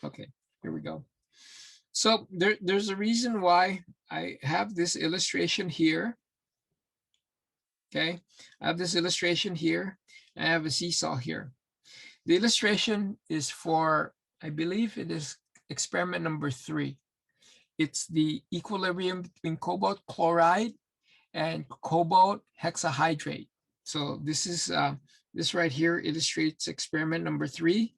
Okay, here we go. So there's a reason why I have this illustration here. Okay, I have this illustration here. I have a seesaw here. The illustration is for, I believe it is experiment number 3. It's the equilibrium between cobalt chloride and cobalt hexahydrate. So this is this right here illustrates experiment number 3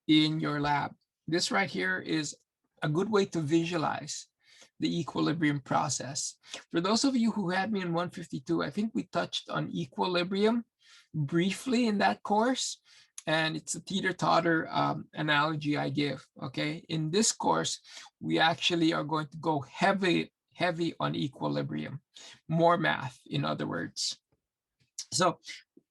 in your lab. This right here is a good way to visualize the equilibrium process. For those of you who had me in 152, I think we touched on equilibrium briefly in that course, and it's a teeter-totter analogy I give. Okay, in this course, we actually are going to go heavy on equilibrium, more math, in other words. So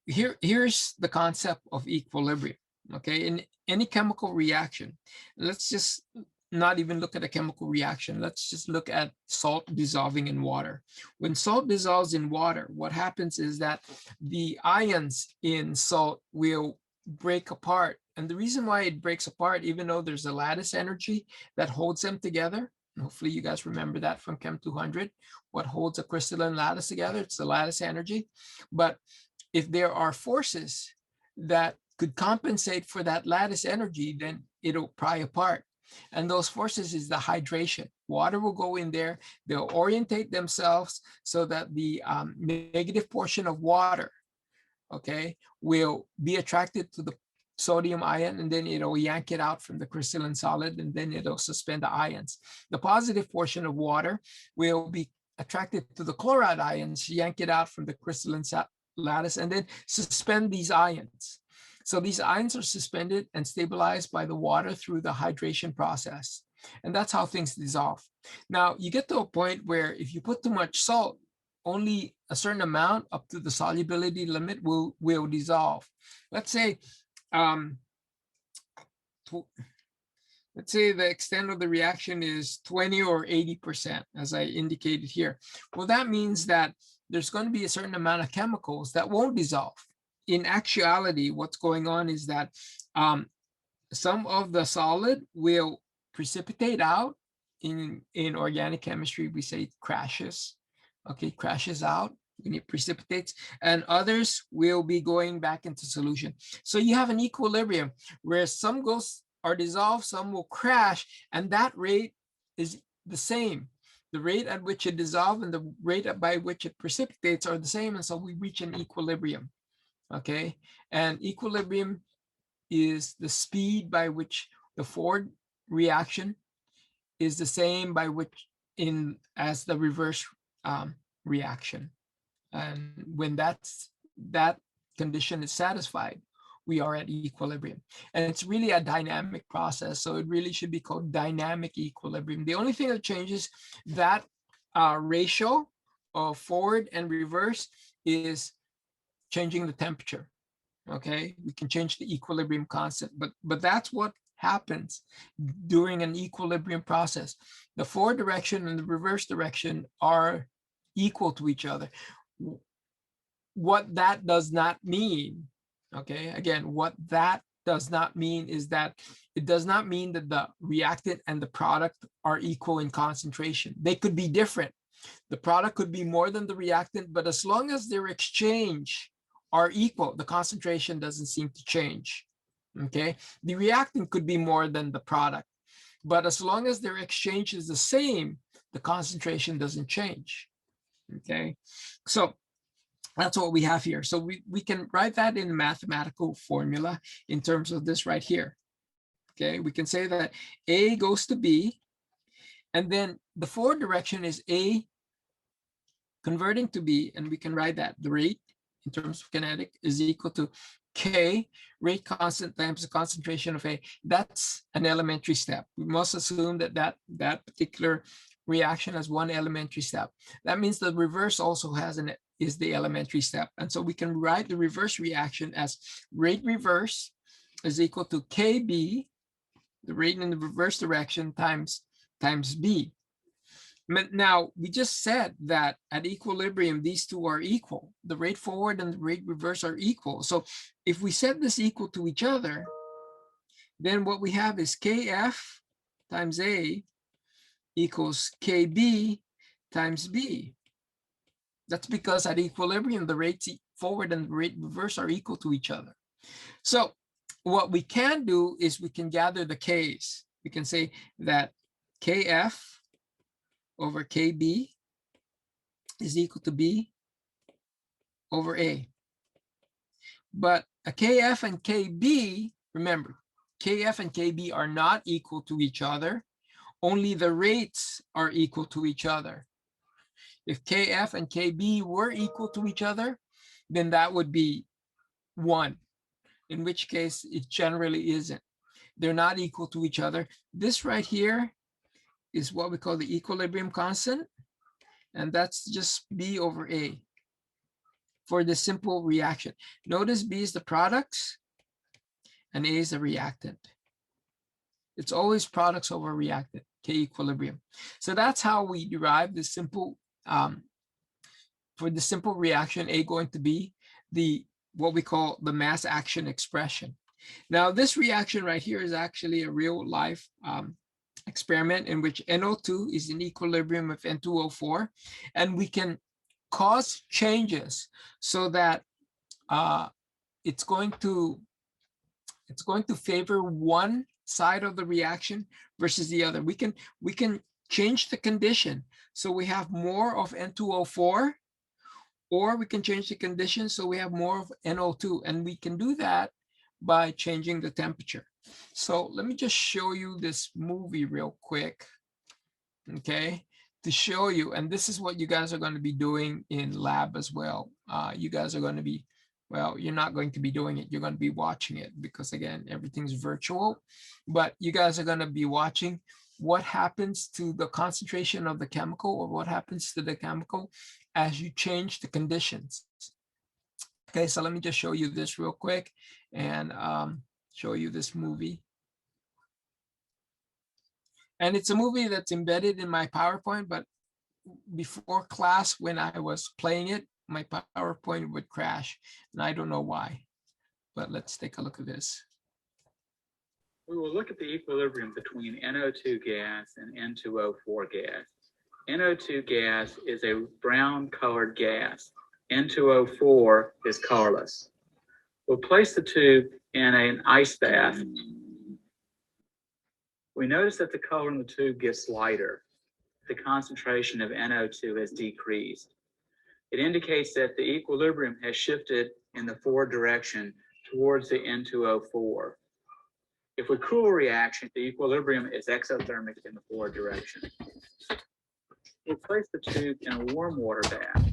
here's the concept of equilibrium. Okay, in any chemical reaction, let's just not even look at a chemical reaction. Let's just look at salt dissolving in water. When salt dissolves in water, what happens is that the ions in salt will break apart. And the reason why it breaks apart, even though there's a lattice energy that holds them together, hopefully you guys remember that from Chem 200, what holds a crystalline lattice together, it's the lattice energy. But if there are forces that could compensate for that lattice energy, then it'll pry apart. And those forces is the hydration. Water will go in there, they'll orientate themselves so that the negative portion of water, okay, will be attracted to the sodium ion, and then it'll yank it out from the crystalline solid, and then it'll suspend the ions. The positive portion of water will be attracted to the chloride ions, yank it out from the crystalline lattice, and then suspend these ions. So these ions are suspended and stabilized by the water through the hydration process. And that's how things dissolve. Now, you get to a point where if you put too much salt, only a certain amount up to the solubility limit will dissolve. Let's say, let's say the extent of the reaction is 20 or 80%, as I indicated here. Well, that means that there's going to be a certain amount of chemicals that won't dissolve. In actuality, what's going on is that some of the solid will precipitate out. In organic chemistry, we say it crashes. Okay, crashes out when it precipitates, and others will be going back into solution. So you have an equilibrium where some are dissolved, some will crash, and that rate is the same. The rate at which it dissolves and the rate by which it precipitates are the same, and so we reach an equilibrium. Okay, and equilibrium is the speed by which the forward reaction is the same by which as the reverse reaction. And when that condition is satisfied, we are at equilibrium. And it's really a dynamic process, so it really should be called dynamic equilibrium. The only thing that changes that ratio of forward and reverse is changing the temperature. Okay, we can change the equilibrium constant, but that's what happens during an equilibrium process. The forward direction and the reverse direction are equal to each other. What that does not mean, okay, again, what that does not mean is that it does not mean that the reactant and the product are equal in concentration. They could be different. The product could be more than the reactant, but as long as their exchange are equal, the concentration doesn't seem to change. Okay, the reactant could be more than the product, but as long as their exchange is the same, the concentration doesn't change. Okay, so that's what we have here. So we can write that in a mathematical formula in terms of this right here. Okay, we can say that A goes to B, and then the forward direction is A converting to B, and we can write that the rate in terms of kinetic is equal to K, rate constant times the concentration of A. That's an elementary step. We must assume that that particular reaction has one elementary step. That means the reverse also is the elementary step. And so we can write the reverse reaction as rate reverse is equal to KB, the rate in the reverse direction, times B. Now, we just said that at equilibrium, these two are equal. The rate forward and the rate reverse are equal. So if we set this equal to each other, then what we have is Kf times A equals Kb times B. That's because at equilibrium, the rates forward and the rate reverse are equal to each other. So what we can do is we can gather the K's. We can say that Kf over Kb is equal to B over A. But a Kf and Kb, remember, Kf and Kb are not equal to each other. Only the rates are equal to each other. If Kf and Kb were equal to each other, then that would be 1, in which case it generally isn't. They're not equal to each other. This right here is what we call the equilibrium constant, and that's just B over A for the simple reaction. Notice B is the products and A is the reactant. It's always products over reactant, K equilibrium. So that's how we derive the simple, for the simple reaction, A going to be what we call the mass action expression. Now, this reaction right here is actually a real life experiment in which NO2 is in equilibrium with N2O4, and we can cause changes so that it's going to favor one side of the reaction versus the other. We can change the condition so we have more of N2O4, or we can change the condition so we have more of NO2, and we can do that by changing the temperature. So let me just show you this movie real quick, okay, to show you. And this is what you guys are going to be doing in lab as well. You guys are going to be, well, you're not going to be doing it. You're going to be watching it because, again, everything's virtual. But you guys are going to be watching what happens to the concentration of the chemical, or what happens to the chemical as you change the conditions. Okay, so let me just show you this real quick and show you this movie. And it's a movie that's embedded in my PowerPoint, but before class, when I was playing it, my PowerPoint would crash, and I don't know why. But let's take a look at this. We will look at the equilibrium between NO2 gas and N2O4 gas. NO2 gas is a brown-colored gas. N2O4 is colorless. We'll place the tube in an ice bath. We notice that the color in the tube gets lighter. The concentration of NO2 has decreased. It indicates that the equilibrium has shifted in the forward direction towards the N2O4. If we cool a reaction, the equilibrium is exothermic in the forward direction. We'll place the tube in a warm water bath.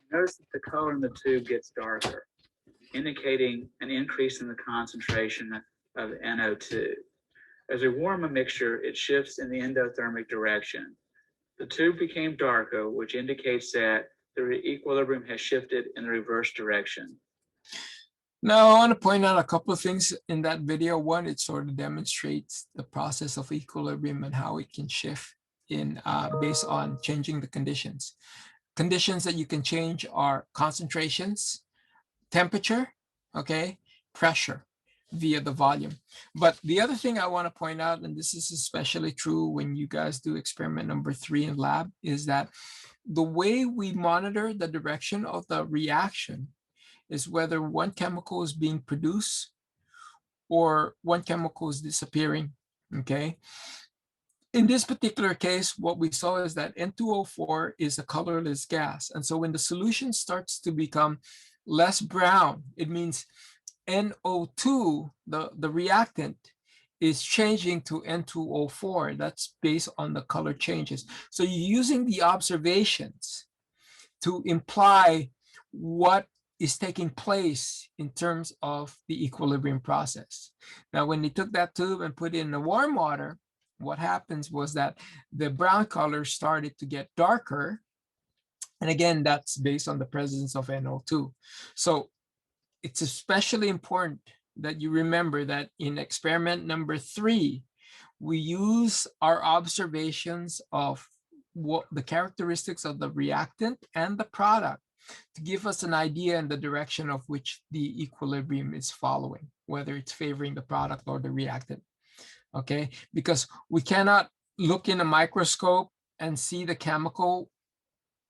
Notice that the color in the tube gets darker, indicating an increase in the concentration of NO2. As we warm a mixture, it shifts in the endothermic direction. The tube became darker, which indicates that the equilibrium has shifted in the reverse direction. Now, I want to point out a couple of things in that video. One, it sort of demonstrates the process of equilibrium and how it can shift in based on changing the conditions. Conditions that you can change are concentrations, temperature, okay, pressure via the volume. But the other thing I want to point out, and this is especially true when you guys do experiment number 3 in lab, is that the way we monitor the direction of the reaction is whether one chemical is being produced or one chemical is disappearing, okay? In this particular case, what we saw is that N2O4 is a colorless gas. And so when the solution starts to become less brown, it means NO2, the reactant, is changing to N2O4. That's based on the color changes. So you're using the observations to imply what is taking place in terms of the equilibrium process. Now, when they took that tube and put it in the warm water, what happens was that the brown color started to get darker. And again, that's based on the presence of NO2. So it's especially important that you remember that in experiment number 3, we use our observations of what the characteristics of the reactant and the product to give us an idea in the direction of which the equilibrium is following, whether it's favoring the product or the reactant. Okay, because we cannot look in a microscope and see the chemical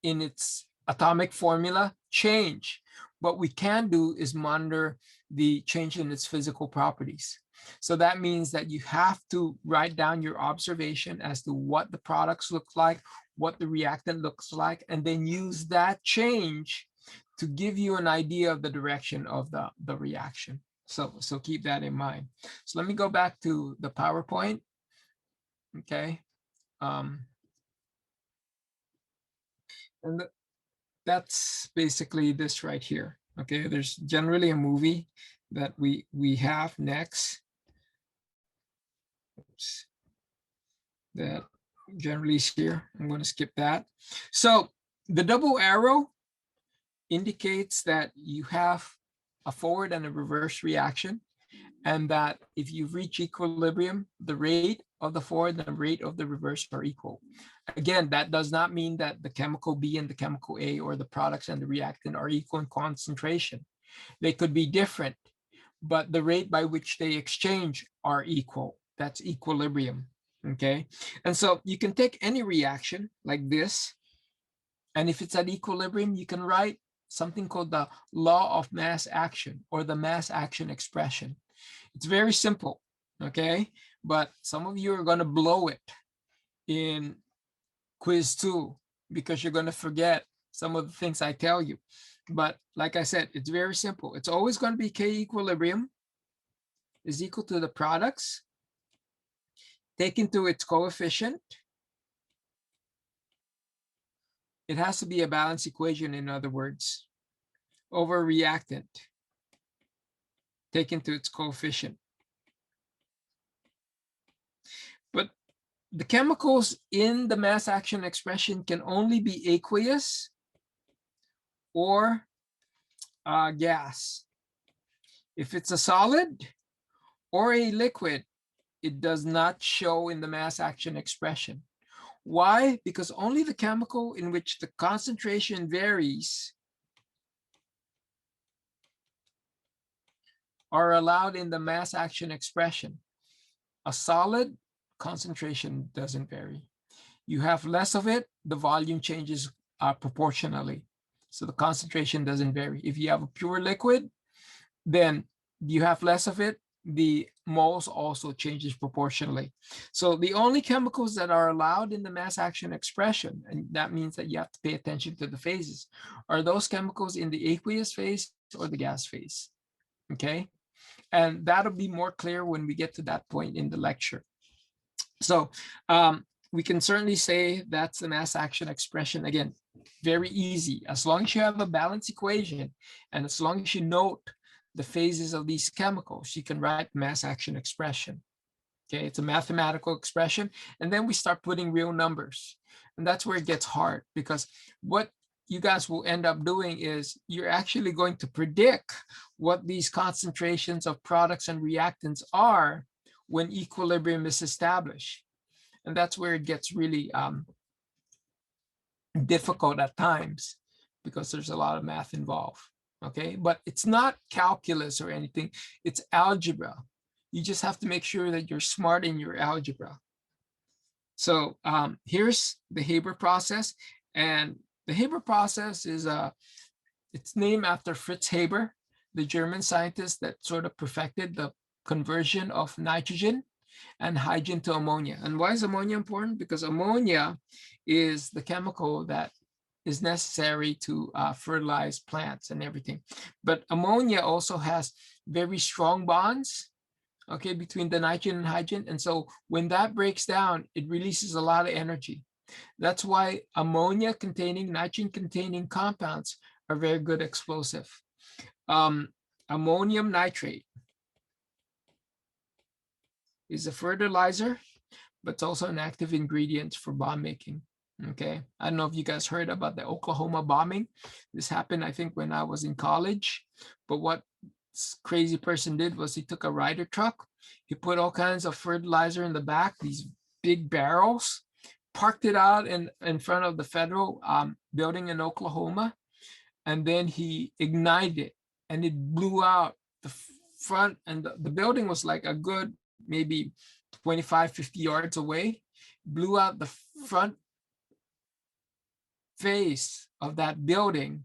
in its atomic formula change. What we can do is monitor the change in its physical properties. So that means that you have to write down your observation as to what the products look like, what the reactant looks like, and then use that change to give you an idea of the direction of the reaction. So keep that in mind. So let me go back to the PowerPoint. Okay. And that's basically this right here. Okay, there's generally a movie that we have next. Oops. That generally is here. I'm going to skip that. So the double arrow indicates that you have a forward and a reverse reaction, and that if you reach equilibrium, the rate of the forward and the rate of the reverse are equal. Again, that does not mean that the chemical B and the chemical A, or the products and the reactant, are equal in concentration. They could be different, but the rate by which they exchange are equal. That's equilibrium. Okay, and so you can take any reaction like this, and if it's at equilibrium, you can write something called the law of mass action, or the mass action expression. It's very simple, okay? But some of you are going to blow it in quiz 2 because you're going to forget some of the things I tell you. But like I said, it's very simple. It's always going to be K equilibrium is equal to the products taken to its coefficient. It has to be a balanced equation, in other words, over reactant taken to its coefficient. But the chemicals in the mass action expression can only be aqueous or gas. If it's a solid or a liquid, it does not show in the mass action expression. Why? Because only the chemical in which the concentration varies are allowed in the mass action expression. A solid, concentration doesn't vary. You have less of it, the volume changes proportionally. So the concentration doesn't vary. If you have a pure liquid, then you have less of it, the moles also changes proportionally. So the only chemicals that are allowed in the mass action expression, and that means that you have to pay attention to the phases, are those chemicals in the aqueous phase or the gas phase. Okay, and that'll be more clear when we get to that point in the lecture. So we can certainly say that's the mass action expression. Again, very easy. As long as you have a balanced equation, and as long as you note the phases of these chemicals, you can write mass action expression. Okay, it's a mathematical expression. And then we start putting real numbers. And that's where it gets hard, because what you guys will end up doing is you're actually going to predict what these concentrations of products and reactants are when equilibrium is established. And that's where it gets really difficult at times, because there's a lot of math involved. Okay, but it's not calculus or anything, it's algebra. You just have to make sure that you're smart in your algebra. So here's the Haber process, and the Haber process is it's named after Fritz Haber, the German scientist that sort of perfected the conversion of nitrogen and hydrogen to ammonia. And why is ammonia important? Because ammonia is the chemical that is necessary to fertilize plants and everything. But ammonia also has very strong bonds, okay, between the nitrogen and hydrogen. And so when that breaks down, it releases a lot of energy. That's why ammonia containing, nitrogen containing compounds are very good explosive. Ammonium nitrate is a fertilizer, but it's also an active ingredient for bomb making. Okay, I don't know if you guys heard about the Oklahoma bombing. This happened, I think, when I was in college. But what this crazy person did was he took a Ryder truck, he put all kinds of fertilizer in the back, these big barrels, parked it out in front of the federal building in Oklahoma. and then he ignited it, and it blew out the front, and the building was like a good maybe 25, 50 yards away, blew out the front face of that building.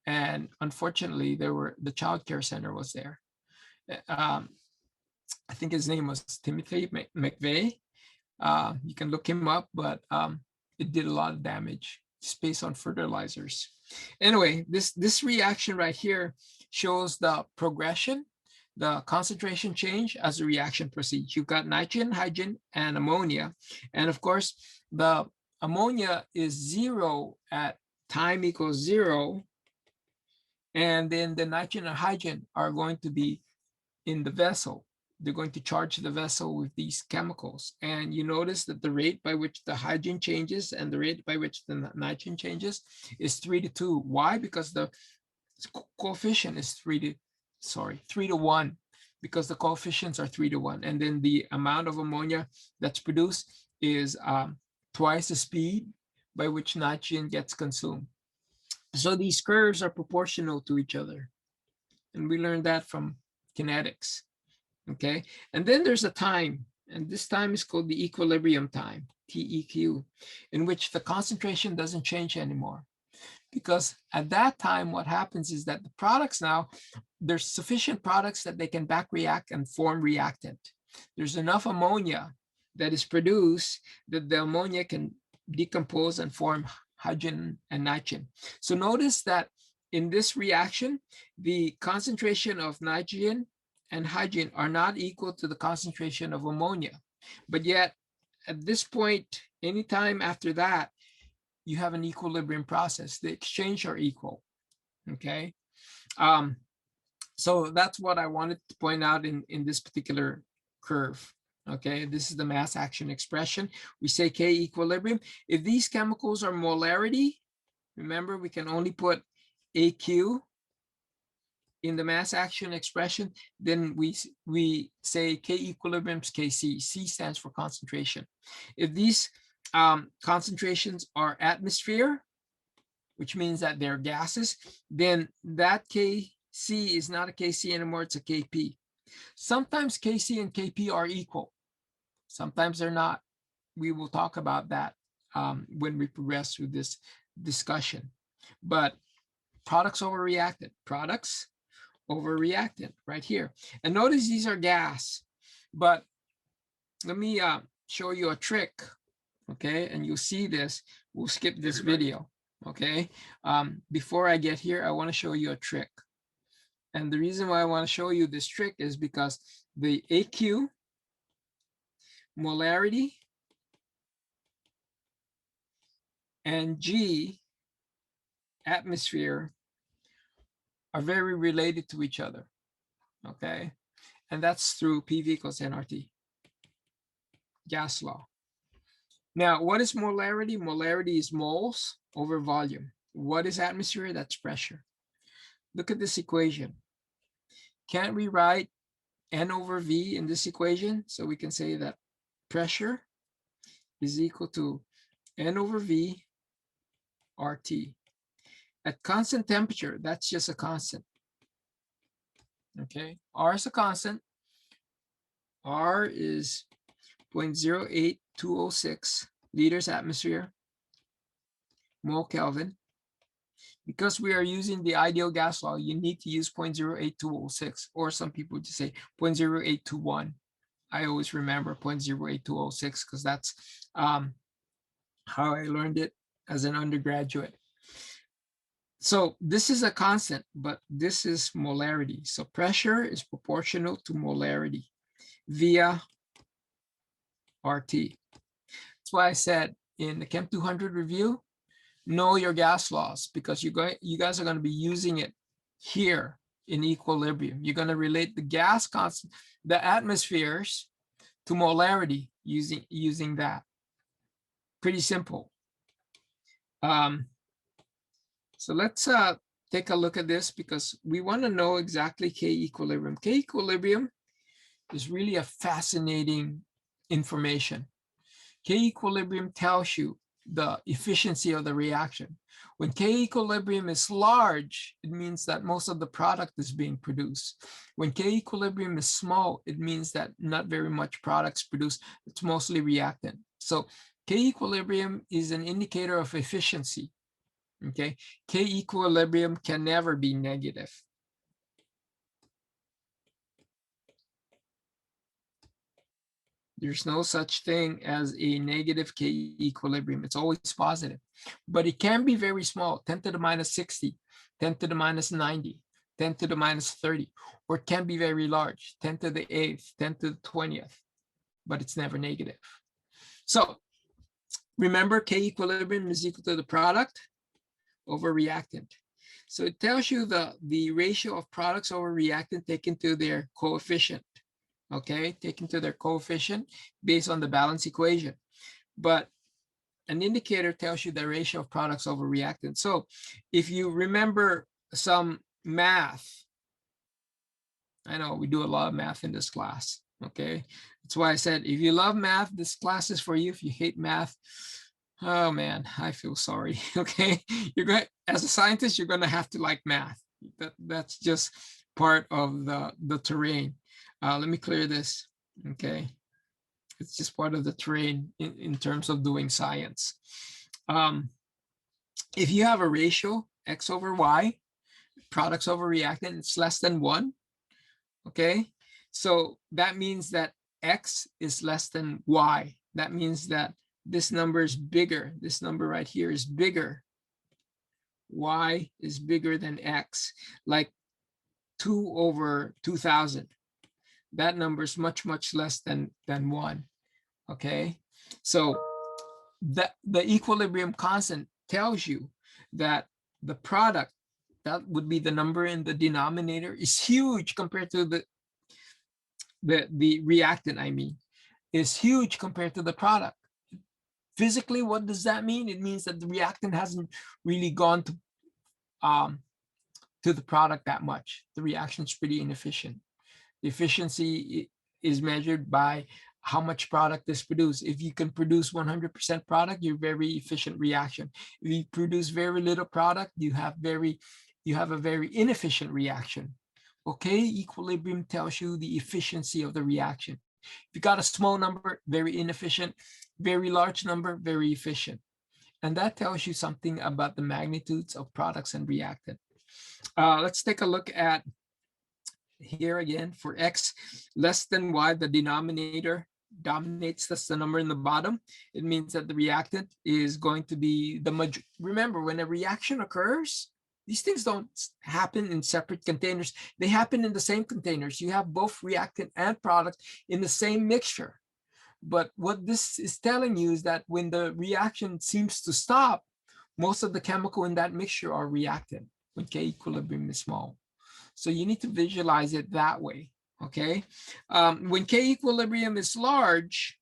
And unfortunately, the child care center was there. Um, I think his name was Timothy McVeigh. You can look him up, but it did a lot of damage just based on fertilizers. Anyway, this reaction right here shows the progression, the concentration change as the reaction proceeds. You've got nitrogen, hydrogen, and ammonia. And of course, the ammonia is 0 at time equals 0. And then the nitrogen and hydrogen are going to be in the vessel. They're going to charge the vessel with these chemicals. And you notice that the rate by which the hydrogen changes and the rate by which the nitrogen changes is 3:2. Why? Because the coefficient is 3 to 1, because the coefficients are 3:1. And then the amount of ammonia that's produced is twice the speed by which nitrogen gets consumed. So these curves are proportional to each other. And we learned that from kinetics. Okay. And then there's a time, and this time is called the equilibrium time, TEQ, in which the concentration doesn't change anymore. Because at that time, what happens is that the products now, there's sufficient products that they can back react and form reactant. There's enough ammonia that is produced that the ammonia can decompose and form hydrogen and nitrogen. So notice that in this reaction, the concentration of nitrogen and hydrogen are not equal to the concentration of ammonia. But yet, at this point, anytime after that, you have an equilibrium process. The exchange are equal, okay? So that's what I wanted to point out in this particular curve. Okay, this is the mass action expression. We say K equilibrium. If these chemicals are molarity, remember we can only put AQ in the mass action expression, then we say K equilibrium is KC. C stands for concentration. If these concentrations are atmosphere, which means that they're gases, then that KC is not a KC anymore, it's a KP. Sometimes KC and KP are equal. Sometimes they're not. We will talk about that when we progress through this discussion. But products over reactant, products over reactant right here. And notice these are gas, but let me show you a trick, okay? And you'll see this. We'll skip this video, okay? Before I get here, I want to show you a trick. And the reason why I want to show you this trick is because the AQ, molarity, and G, atmosphere, are very related to each other, okay? And that's through PV equals nRT, gas law. Now, what is molarity? Molarity is moles over volume. What is atmosphere? That's pressure. Look at this equation. Can't we write N over V in this equation? So we can say that pressure is equal to N over V RT. At constant temperature, that's just a constant. Okay, R is a constant. R is 0.08206 liters atmosphere, mole Kelvin. Because we are using the ideal gas law, you need to use 0.08206, or some people just say 0.0821. I always remember 0.08206 because that's how I learned it as an undergraduate. So this is a constant, but this is molarity. So pressure is proportional to molarity via RT. That's why I said in the Chem 200 review, know your gas laws, because you guys are going to be using it here in equilibrium. You're going to relate the gas constant, the atmospheres, to molarity using that. Pretty simple. So let's take a look at this, because we want to know exactly K equilibrium. K equilibrium is really a fascinating information. K equilibrium tells you the efficiency of the reaction. When K equilibrium is large, it means that most of the product is being produced. When K equilibrium is small, it means that not very much products produced. It's mostly reactant. So K equilibrium is an indicator of efficiency. Okay, K equilibrium can never be negative. There's no such thing as a negative K equilibrium. It's always positive, but it can be very small, 10 to the minus 60, 10 to the minus 90, 10 to the minus 30, or it can be very large, 10 to the 8th, 10 to the 20th, but it's never negative. So remember, K equilibrium is equal to the product over reactant. So it tells you the ratio of products over reactant taken to their coefficient. Okay, taken to their coefficient based on the balance equation. But an indicator tells you the ratio of products over reactant. So if you remember some math, I know we do a lot of math in this class. Okay, that's why I said if you love math, this class is for you. If you hate math, oh man, I feel sorry. Okay, you're going, as a scientist, you're going to have to like math. That's just part of the terrain. Let me clear this. Okay, it's just part of the terrain in terms of doing science. If you have a ratio X over Y, products over reactant, it's less than 1. Okay, so that means that X is less than Y. That means that this number is bigger. This number right here is bigger. Y is bigger than X, like 2 over 2,000. That number is much, much less than 1. Okay, so the equilibrium constant tells you that the product, that would be the number in the denominator, is huge compared to the reactant, I mean, is huge compared to the product. Physically, what does that mean? It means that the reactant hasn't really gone to the product that much. The reaction is pretty inefficient. The efficiency is measured by how much product is produced. If you can produce 100% product, you're very efficient reaction. If you produce very little product, you have a very inefficient reaction. Okay, equilibrium tells you the efficiency of the reaction. If you got a small number, very inefficient. Very large number, very efficient. And that tells you something about the magnitudes of products and reactant. Let's take a look at here again. For X less than Y, the denominator dominates. That's the number in the bottom. It means that the reactant is going to be remember, when a reaction occurs, these things don't happen in separate containers. They happen in the same containers. You have both reactant and product in the same mixture. But what this is telling you is that when the reaction seems to stop, most of the chemical in that mixture are reactant when K equilibrium is small. So you need to visualize it that way, okay? When K equilibrium is large,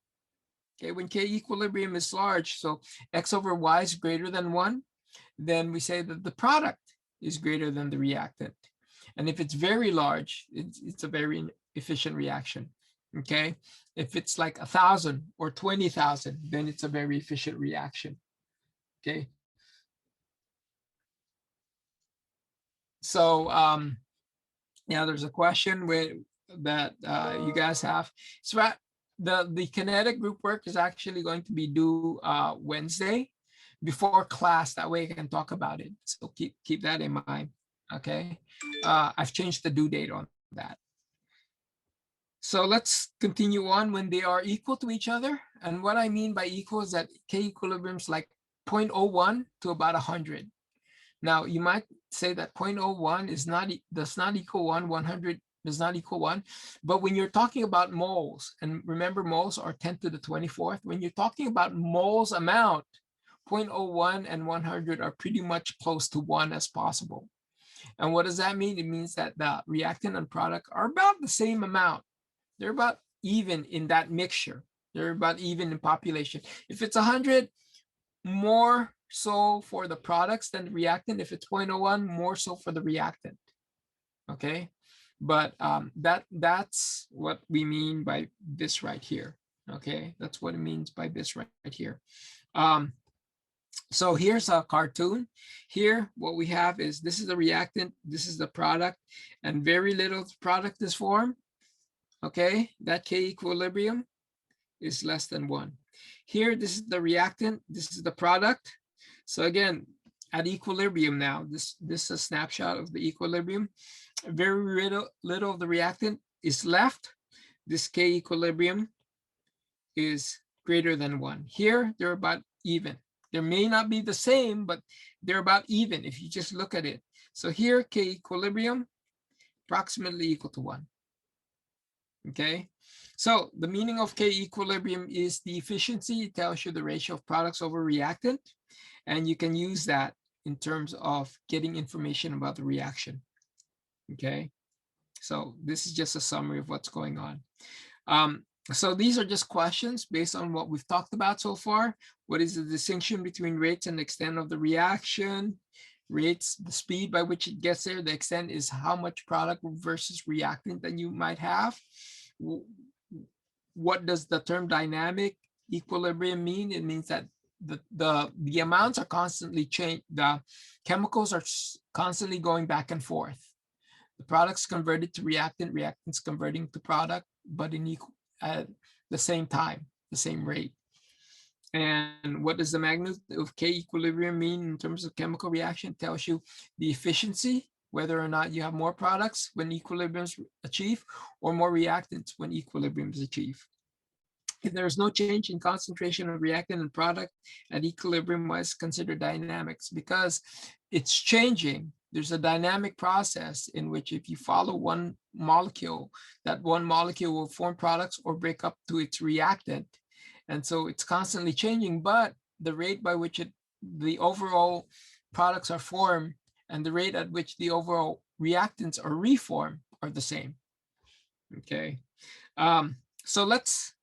okay, when K equilibrium is large, so X over Y is greater than 1, then we say that the product is greater than the reactant. And if it's very large, it's a very efficient reaction. Okay, if it's like 1,000 or 20,000, then it's a very efficient reaction. Okay, so yeah, there's a question that you guys have. So the kinetic group work is actually going to be due Wednesday before class. That way I can talk about it. So keep that in mind. Okay, I've changed the due date on that. So let's continue on. When they are equal to each other, and what I mean by equal is that K equilibrium is like 0.01 to about 100. Now you might say that 0.01 does not equal 1, 100 does not equal 1, but when you're talking about moles, and remember moles are 10 to the 24th, when you're talking about moles amount, 0.01 and 100 are pretty much close to 1 as possible. And what does that mean? It means that the reactant and product are about the same amount. They're about even in that mixture. They're about even in population. If it's 100, more so for the products than the reactant. If it's 0.01, more so for the reactant. Okay, but that's what we mean by this right here. Okay, that's what it means by this right here. So here's a cartoon. Here, what we have is this is the reactant, this is the product, and very little product is formed. Okay, that K equilibrium is less than 1. Here, this is the reactant, this is the product. So again, at equilibrium now, this is a snapshot of the equilibrium. Very little of the reactant is left. This K equilibrium is greater than 1. Here, they're about even. There may not be the same, but they're about even if you just look at it. So here, K equilibrium, approximately equal to 1. Okay, so the meaning of K equilibrium is the efficiency. It tells you the ratio of products over reactant, and you can use that in terms of getting information about the reaction. Okay, so this is just a summary of what's going on. So these are just questions based on what we've talked about so far. What is the distinction between rates and the extent of the reaction? Rates, the speed by which it gets there. The extent is how much product versus reactant that you might have. What does the term dynamic equilibrium mean? It means that the amounts are constantly changing. The chemicals are constantly going back and forth. The product's converted to reactant, reactants converting to product, but in equal at the same time, the same rate. And what does the magnitude of K equilibrium mean in terms of chemical reaction? It tells you the efficiency, whether or not you have more products when equilibrium is achieved or more reactants when equilibrium is achieved. If there is no change in concentration of reactant and product at equilibrium, was considered dynamics because it's changing. There's a dynamic process in which if you follow one molecule, that one molecule will form products or break up to its reactant. And so it's constantly changing, but the rate by which the overall products are formed and the rate at which the overall reactants are reformed are the same. Okay. So let's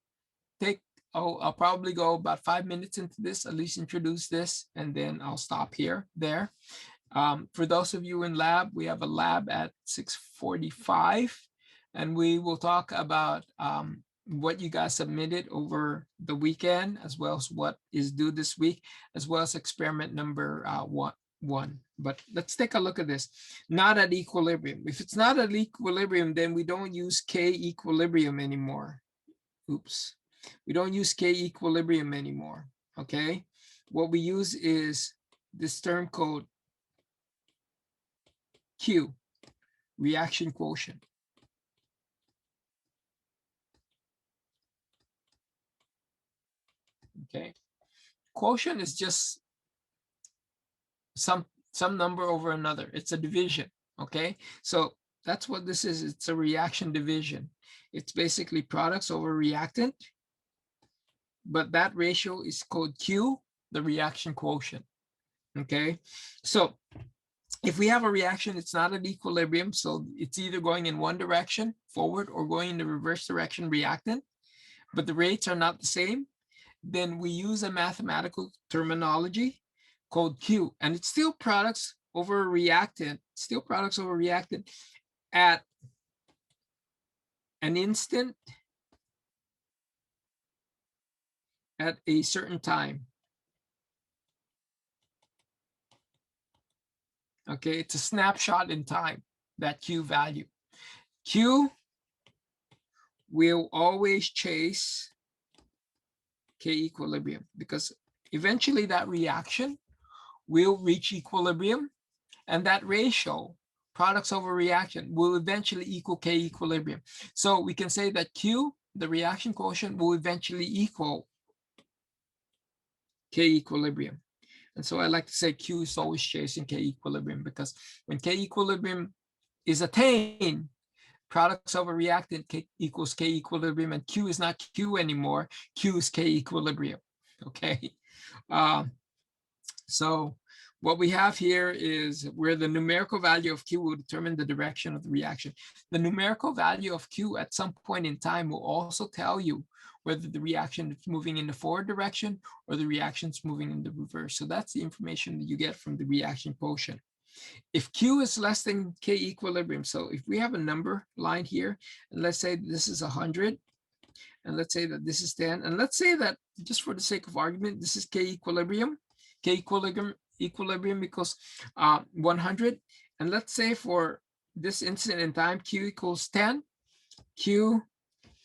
take, I'll probably go about 5 minutes into this, at least introduce this, and then I'll stop there. For those of you in lab, we have a lab at 6:45, and we will talk about what you guys submitted over the weekend, as well as what is due this week, as well as experiment number one. But let's take a look at this. Not at equilibrium. If it's not at equilibrium, then we don't use K equilibrium anymore. Oops. We don't use K equilibrium anymore, okay? What we use is this term called Q, reaction quotient. Okay, quotient is just some number over another. It's a division, okay? So that's what this is. It's a reaction division. It's basically products over reactant, but that ratio is called Q, the reaction quotient, okay? So if we have a reaction, it's not at equilibrium, so it's either going in one direction, forward, or going in the reverse direction, reactant, but the rates are not the same, then we use a mathematical terminology called Q, and it's still products over reactant, at an instant at a certain time. Okay, it's a snapshot in time, that Q value. Q will always chase K equilibrium because eventually that reaction will reach equilibrium, and that ratio, products over reaction, will eventually equal K equilibrium. So we can say that Q, the reaction quotient, will eventually equal K equilibrium. And so I like to say Q is always chasing K equilibrium because when K equilibrium is attained, products over reactant equals K equilibrium, and Q is not Q anymore. Q is K equilibrium, okay? So what we have here is where the numerical value of Q will determine the direction of the reaction. The numerical value of Q at some point in time will also tell you whether the reaction is moving in the forward direction or the reaction is moving in the reverse. So that's the information that you get from the reaction quotient. If Q is less than K equilibrium, so if we have a number line here, and let's say this is 100, and let's say that this is 10, and let's say that just for the sake of argument, this is K equilibrium, K equilibrium equals 100. And let's say for this instant in time, Q equals 10, Q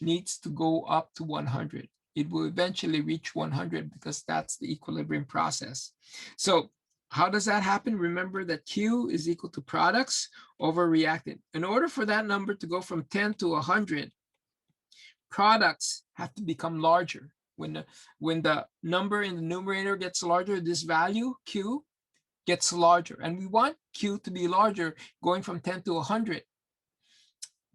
needs to go up to 100. It will eventually reach 100 because that's the equilibrium process. So how does that happen? Remember that Q is equal to products over reactant. In order for that number to go from 10 to 100, products have to become larger. When the number in the numerator gets larger, this value, Q, gets larger. And we want Q to be larger going from 10 to 100.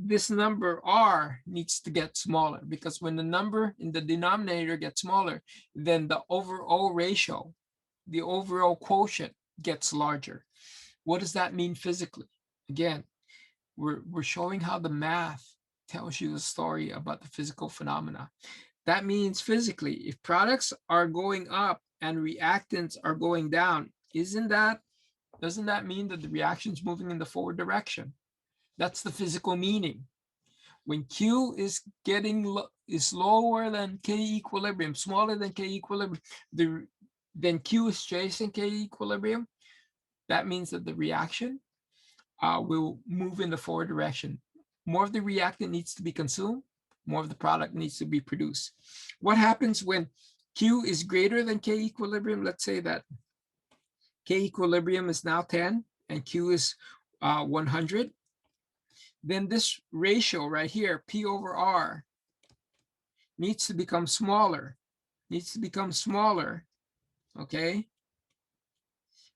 This number R needs to get smaller because when the number in the denominator gets smaller, then the overall ratio, the overall quotient gets larger. What does that mean physically? Again, we're showing how the math tells you the story about the physical phenomena. That means physically, if products are going up and reactants are going down, doesn't that mean that the reaction is moving in the forward direction? That's the physical meaning. When Q is lower than K equilibrium, smaller than K equilibrium, then Q is chasing K equilibrium. That means that the reaction will move in the forward direction. More of the reactant needs to be consumed, more of the product needs to be produced. What happens when Q is greater than K equilibrium? Let's say that K equilibrium is now 10 and Q is 100. Then this ratio right here, P over R, needs to become smaller, okay?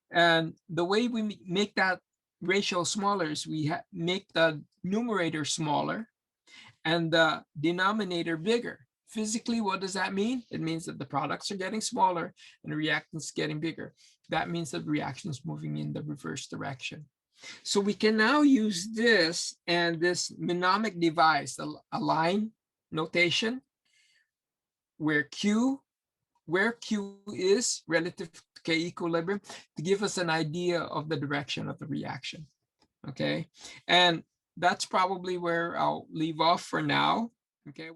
And the way we make that ratio smaller is we make the numerator smaller and the denominator bigger. Physically, what does that mean? It means that the products are getting smaller and the reactants getting bigger. That means that the reaction is moving in the reverse direction. So we can now use this and this mnemonic device, a line notation, where Q is relative to K equilibrium to give us an idea of the direction of the reaction, okay? And that's probably where I'll leave off for now, okay?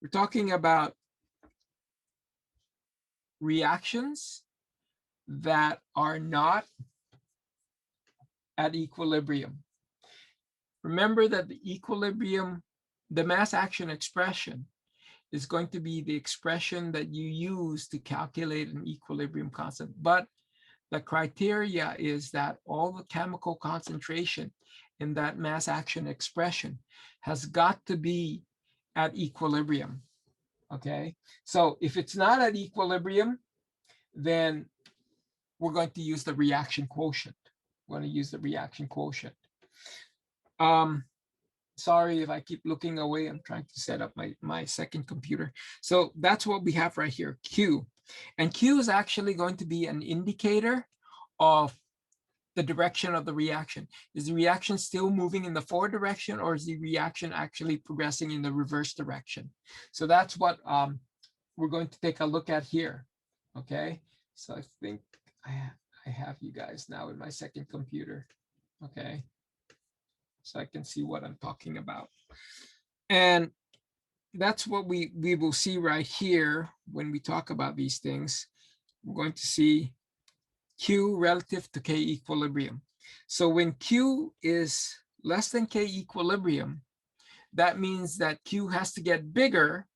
We're talking about reactions that are not at equilibrium. Remember that the equilibrium, the mass action expression is going to be the expression that you use to calculate an equilibrium constant. But the criteria is that all the chemical concentration in that mass action expression has got to be at equilibrium, okay? So if it's not at equilibrium, then we're going to use the reaction quotient. We're going to use the reaction quotient. Sorry if I keep looking away. I'm trying to set up my second computer. So that's what we have right here, Q. And Q is actually going to be an indicator of the direction of the reaction. Is the reaction still moving in the forward direction, or is the reaction actually progressing in the reverse direction? So that's what we're going to take a look at here, okay? So I think I have you guys now in my second computer, okay? So I can see what I'm talking about. And that's what we will see right here when we talk about these things. We're going to see Q relative to K equilibrium. So when Q is less than K equilibrium, that means that Q has to get bigger.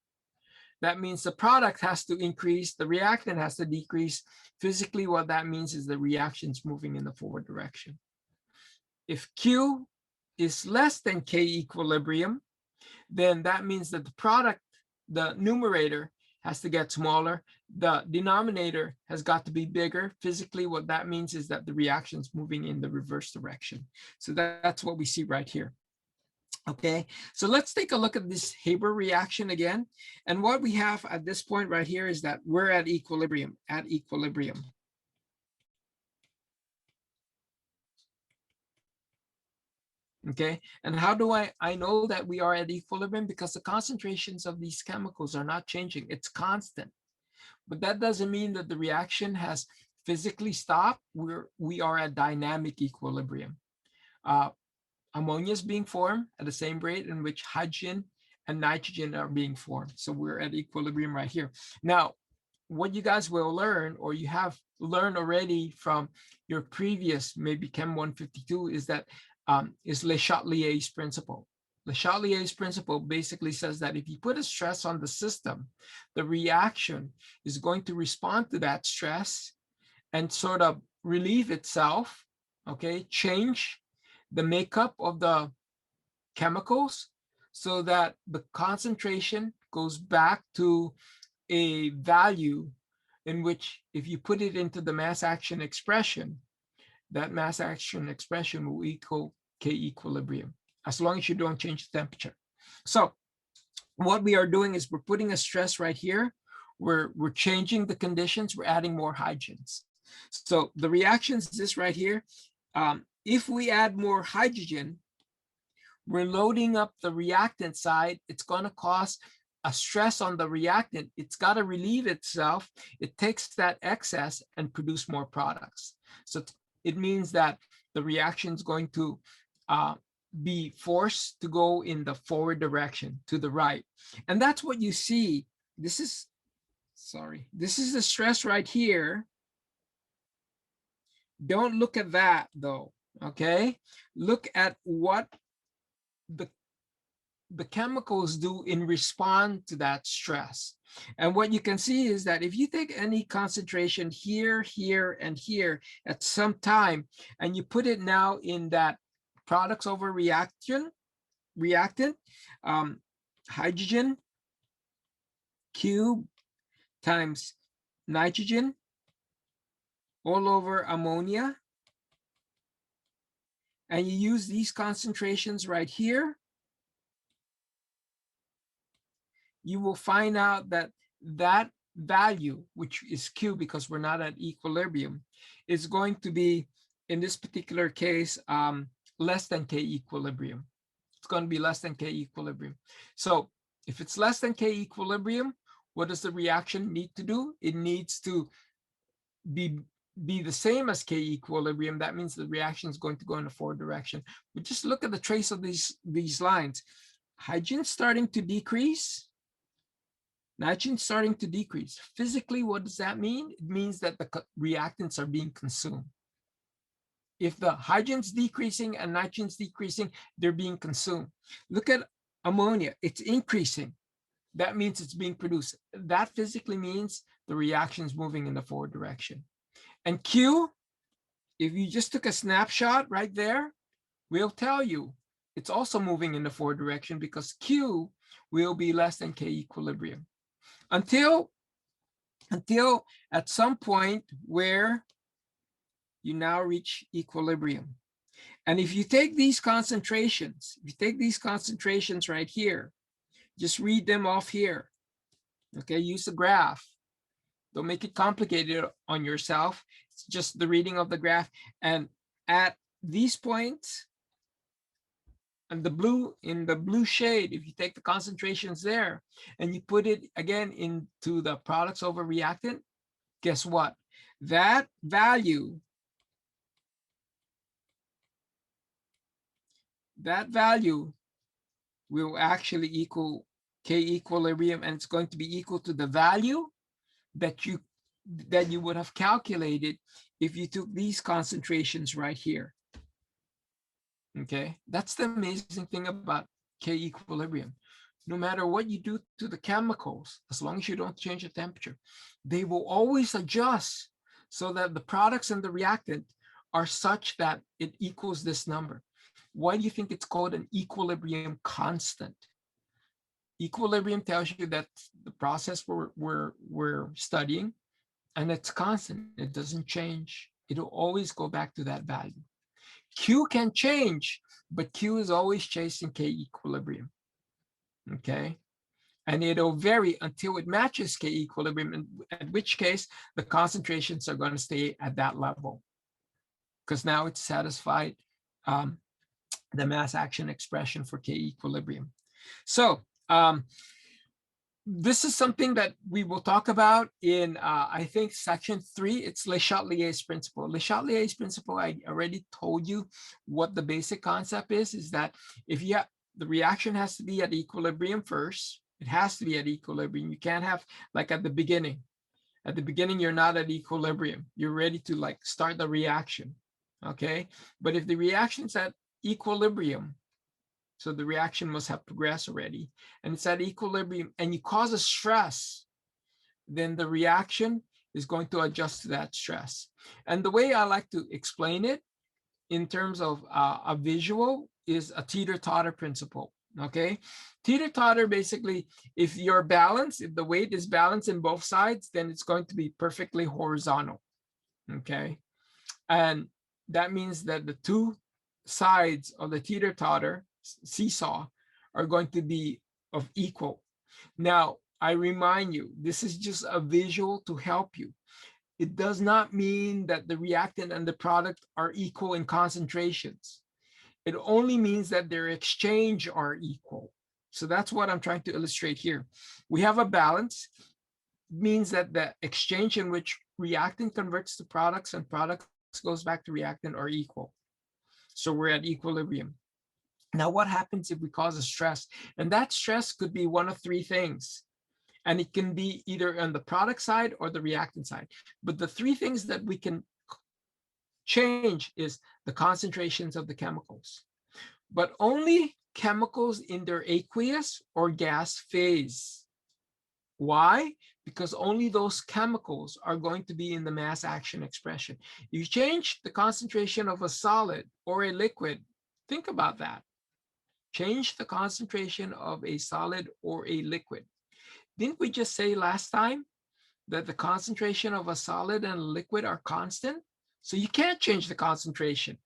That means the product has to increase, the reactant has to decrease. Physically, what that means is the reaction's moving in the forward direction. If Q is less than K equilibrium, then that means that the product, the numerator, has to get smaller. The denominator has got to be bigger. Physically, what that means is that the reaction is moving in the reverse direction. So that's what we see right here. Okay, so let's take a look at this Haber reaction again. And what we have at this point right here is that we're at equilibrium, Okay, and how do I know that we are at equilibrium? Because the concentrations of these chemicals are not changing, it's constant. But that doesn't mean that the reaction has physically stopped. We are at dynamic equilibrium. I'm ammonia is being formed at the same rate in which hydrogen and nitrogen are being formed. So we're at equilibrium right here. Now, what you guys will learn, or you have learned already from your previous, maybe Chem 152, is that is Le Chatelier's principle. Le Chatelier's principle basically says that if you put a stress on the system, the reaction is going to respond to that stress and sort of relieve itself, okay, change the makeup of the chemicals so that the concentration goes back to a value in which, if you put it into the mass action expression, that mass action expression will equal K equilibrium, as long as you don't change the temperature. So what we are doing is we're putting a stress right here. We're changing the conditions. We're adding more hydrogens. So the reaction is this right here. If we add more hydrogen, we're loading up the reactant side. It's going to cause a stress on the reactant. It's got to relieve itself. It takes that excess and produce more products. So it means that the reaction is going to be forced to go in the forward direction, to the right. And that's what you see. This is the stress right here. Don't look at that though, okay? Look at what the chemicals do in response to that stress. And what you can see is that if you take any concentration here, here, and here at some time, and you put it now in that products over reactant, hydrogen cube times nitrogen all over ammonia, and you use these concentrations right here, you will find out that that value, which is Q because we're not at equilibrium, is going to be, in this particular case, less than K equilibrium. It's going to be less than K equilibrium. So if it's less than K equilibrium, what does the reaction need to do? It needs to be the same as K equilibrium. That means the reaction is going to go in the forward direction. But just look at the trace of these lines. Hydrogen starting to decrease. Nitrogen starting to decrease. Physically, what does that mean? It means that the reactants are being consumed. If the hydrogen's decreasing and nitrogen's decreasing, they're being consumed. Look at ammonia. It's increasing. That means it's being produced. That physically means the reaction is moving in the forward direction. And Q, if you just took a snapshot right there, will tell you it's also moving in the forward direction because Q will be less than K equilibrium. Until at some point where you now reach equilibrium. And if you take these concentrations, right here, just read them off here. Okay, use the graph. Don't make it complicated on yourself. It's just the reading of the graph. And at these points, and in the blue shade, if you take the concentrations there and you put it again into the products over reactant, guess what? That value will actually equal K equilibrium, and it's going to be equal to the value that you would have calculated if you took these concentrations right here. Okay, that's the amazing thing about K equilibrium. No matter what you do to the chemicals, as long as you don't change the temperature, they will always adjust so that the products and the reactant are such that it equals this number. Why do you think it's called an equilibrium constant? Equilibrium tells you that the process we're studying, and it's constant. It doesn't change. It'll always go back to that value. Q can change, but Q is always chasing K equilibrium. Okay, and it'll vary until it matches K equilibrium, in which case the concentrations are going to stay at that level because now it's satisfied the mass action expression for K equilibrium. So This is something that we will talk about in, I think, section 3. It's Le Chatelier's principle. Le Chatelier's principle, I already told you what the basic concept is that if you have, the reaction has to be at equilibrium first. It has to be at equilibrium. You can't have like at the beginning. At the beginning, you're not at equilibrium. You're ready to like start the reaction, okay? But if the reaction's at equilibrium, so the reaction must have progressed already, and it's at equilibrium, and you cause a stress, then the reaction is going to adjust to that stress. And the way I like to explain it in terms of a visual is a teeter-totter principle, okay? Teeter-totter, basically, if you're balanced, if the weight is balanced in both sides, then it's going to be perfectly horizontal, okay? And that means that the two sides of the teeter-totter seesaw are going to be of equal. Now, I remind you, this is just a visual to help you. It does not mean that the reactant and the product are equal in concentrations. It only means that their exchange are equal. So that's what I'm trying to illustrate here. We have a balance. It means that the exchange in which reactant converts to products and products goes back to reactant are equal. So we're at equilibrium. Now, what happens if we cause a stress? And that stress could be one of three things. And it can be either on the product side or the reactant side. But the three things that we can change is the concentrations of the chemicals, but only chemicals in their aqueous or gas phase. Why? Because only those chemicals are going to be in the mass action expression. You change the concentration of a solid or a liquid, think about that. Change the concentration of a solid or a liquid. Didn't we just say last time that the concentration of a solid and a liquid are constant? So you can't change the concentration.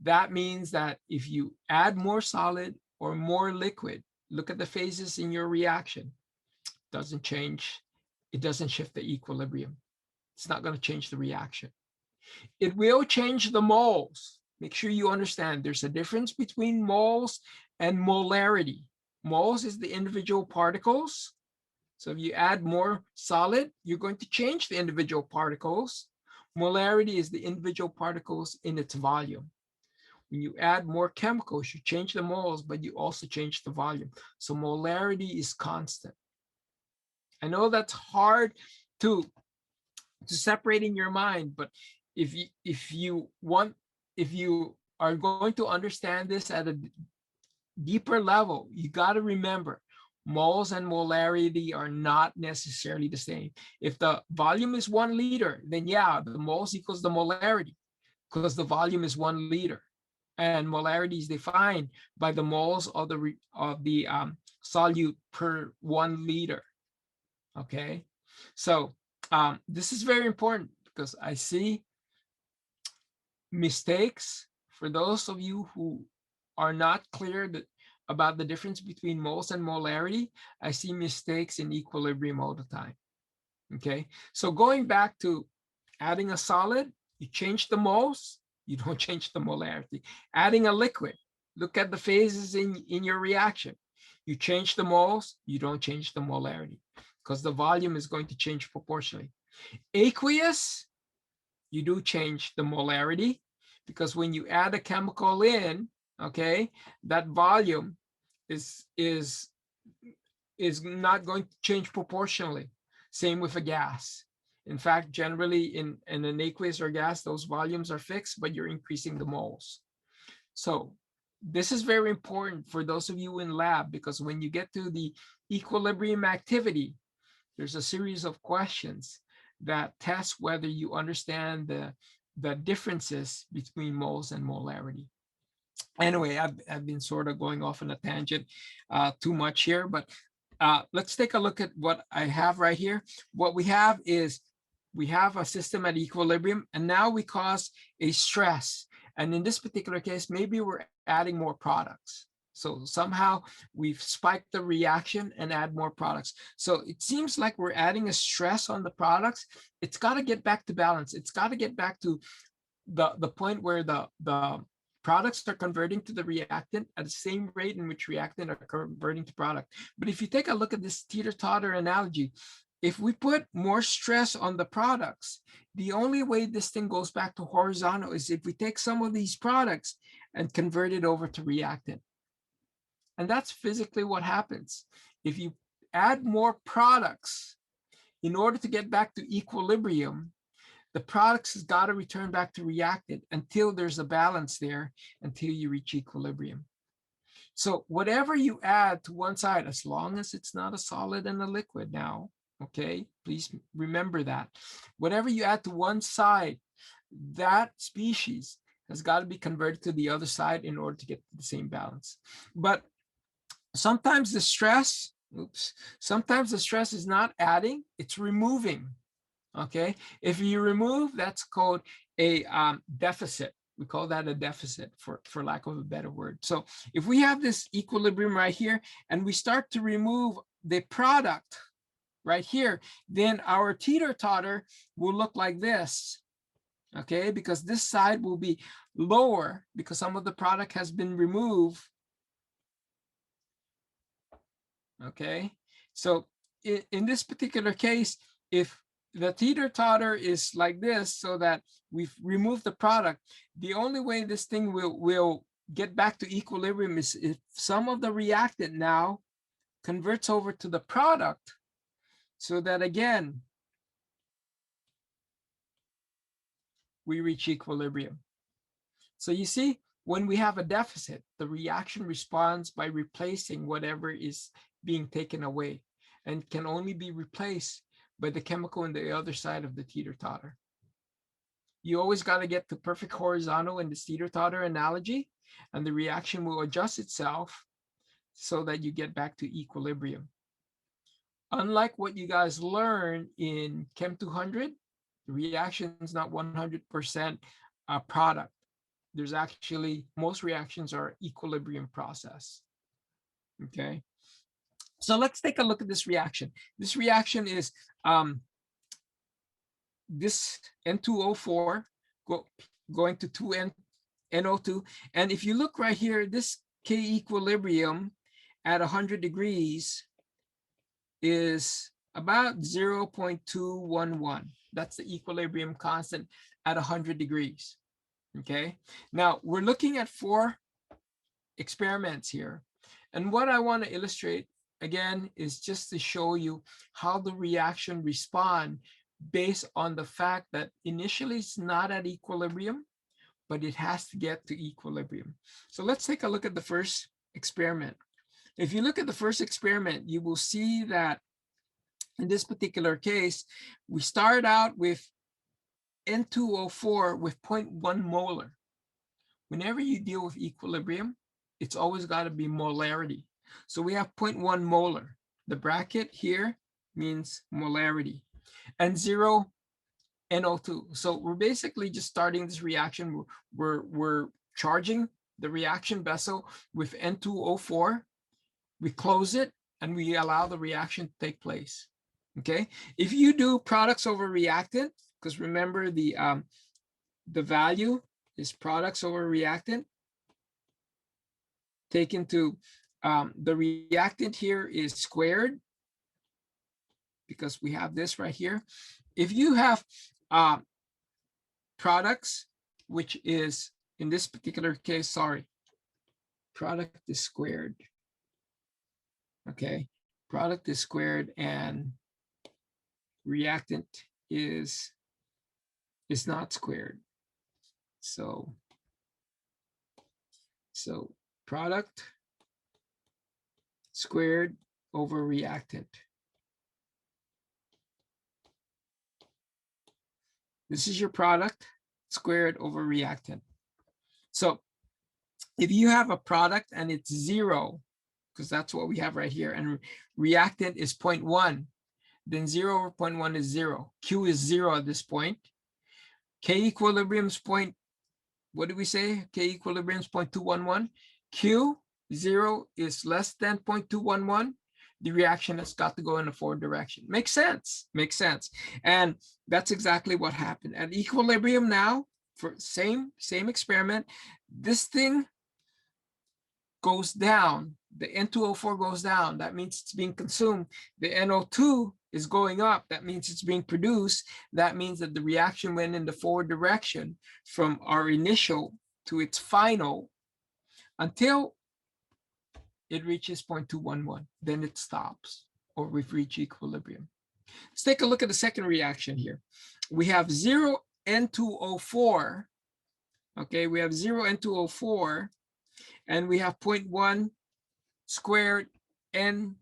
That means that if you add more solid or more liquid, look at the phases in your reaction, doesn't change. It doesn't shift the equilibrium. It's not going to change the reaction. It will change the moles. Make sure you understand there's a difference between moles and molarity. Moles is the individual particles. So if you add more solid, you're going to change the individual particles. Molarity is the individual particles in its volume. When you add more chemicals, you change the moles, but you also change the volume. So molarity is constant. I know that's hard to separate in your mind, but if you are going to understand this at a deeper level, you got to remember moles and molarity are not necessarily the same. If the volume is 1 liter, then yeah, the moles equals the molarity because the volume is 1 liter. And molarity is defined by the moles of the solute per 1 liter. Okay, so this is very important because I see mistakes for those of you who are not clear about the difference between moles and molarity. I see mistakes in equilibrium all the time. Okay, so going back to adding a solid, you change the moles, you don't change the molarity. Adding a liquid, look at the phases in your reaction. You change the moles, you don't change the molarity because the volume is going to change proportionally. Aqueous, you do change the molarity because when you add a chemical in, okay, that volume is not going to change proportionally. Same with a gas. In fact, generally in an aqueous or gas, those volumes are fixed, but you're increasing the moles. So this is very important for those of you in lab, because when you get to the equilibrium activity, there's a series of questions that test whether you understand the differences between moles and molarity. Anyway, I've been sort of going off on a tangent too much here, but let's take a look at what I have right here. What we have is we have a system at equilibrium, and now we cause a stress. And in this particular case, maybe we're adding more products. So somehow we've spiked the reaction and add more products. So it seems like we're adding a stress on the products. It's got to get back to balance. It's got to get back to the point where the products are converting to the reactant at the same rate in which reactant are converting to product. But if you take a look at this teeter-totter analogy, if we put more stress on the products, the only way this thing goes back to horizontal is if we take some of these products and convert it over to reactant. And that's physically what happens. If you add more products in order to get back to equilibrium, the products has got to return back to reactant until there's a balance there, until you reach equilibrium. So whatever you add to one side, as long as it's not a solid and a liquid now, okay, please remember that. Whatever you add to one side, that species has got to be converted to the other side in order to get the same balance. But sometimes the stress, sometimes the stress is not adding, it's removing. Okay, if you remove, that's called a deficit. We call that a deficit for lack of a better word. So if we have this equilibrium right here and we start to remove the product right here, then our teeter-totter will look like this. Okay, because this side will be lower because some of the product has been removed. Okay, so in this particular case, if the teeter-totter is like this, so that we've removed the product, the only way this thing will get back to equilibrium is if some of the reactant now converts over to the product, so that again, we reach equilibrium. So you see, when we have a deficit, the reaction responds by replacing whatever is being taken away, and can only be replaced by the chemical on the other side of the teeter-totter. You always got to get to perfect horizontal in the teeter-totter analogy, and the reaction will adjust itself so that you get back to equilibrium. Unlike what you guys learn in Chem 200, the reaction is not 100% a product. There's actually, most reactions are equilibrium process. Okay. So let's take a look at this reaction. This reaction is this N2O4 going to 2NO2. And if you look right here, this K equilibrium at 100 degrees is about 0.211. That's the equilibrium constant at 100 degrees. Okay. Now we're looking at 4 experiments here. And what I want to illustrate again is just to show you how the reaction responds based on the fact that initially it's not at equilibrium, but it has to get to equilibrium. So let's take a look at the first experiment. If you look at the first experiment, you will see that in this particular case, we start out with N2O4 with 0.1 molar. Whenever you deal with equilibrium, it's always got to be molarity. So we have 0.1 molar. The bracket here means molarity, and 0 NO2. So we're basically just starting this reaction. We're charging the reaction vessel with N2O4. We close it and we allow the reaction to take place. Okay. If you do products over reactant, because remember the value is products over reactant, taken to the reactant here is squared, because we have this right here. If you have products, which is in this particular case, sorry, product is squared. Okay, product is squared and reactant is not squared. So product squared over reactant. This is your product squared over reactant. So if you have a product and it's 0, because that's what we have right here, and reactant is 0.1, then 0 over 0.1 is 0. Q is 0 at this point. K equilibrium is what did we say? K equilibrium is 0.211. Q 0 is less than 0.211. The reaction has got to go in a forward direction. Makes sense. Makes sense. And that's exactly what happened. At equilibrium now, for same experiment, this thing goes down, the N2O4 goes down, that means it's being consumed. The NO2 is going up, that means it's being produced. That means that the reaction went in the forward direction from our initial to its final until it reaches 0.211, then it stops, or we've reached equilibrium. Let's take a look at the second reaction here. We have 0 N2O4, okay, we have 0 N2O4, and we have 0.1 squared NO2.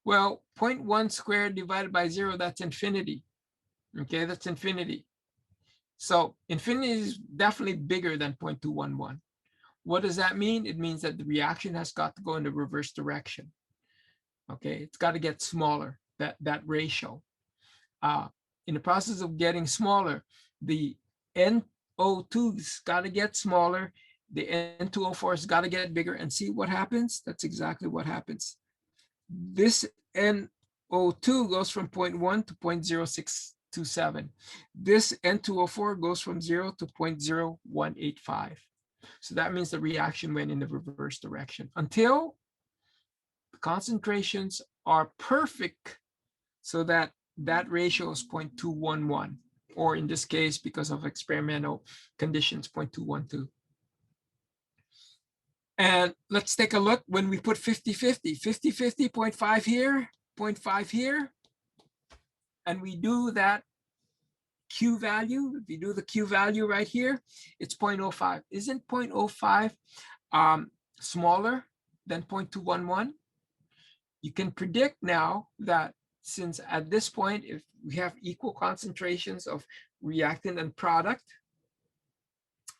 Well, 0.1 squared divided by 0, that's infinity. Okay, that's infinity. So infinity is definitely bigger than 0.211. What does that mean? It means that the reaction has got to go in the reverse direction. Okay, it's got to get smaller, that ratio. In the process of getting smaller, the NO2's got to get smaller, the N2O4's got to get bigger, and see what happens? That's exactly what happens. This NO2 goes from 0.1 to 0.0627. This N2O4 goes from 0 to 0.0185. So that means the reaction went in the reverse direction until the concentrations are perfect, so that that ratio is 0.211, or in this case, because of experimental conditions, 0.212. And let's take a look when we put 50-50, 50-50, 0.5 here, 0.5 here, and we do that Q value. If you do the Q value right here, it's 0.05. Isn't 0.05 smaller than 0.211? You can predict now that since at this point, if we have equal concentrations of reactant and product,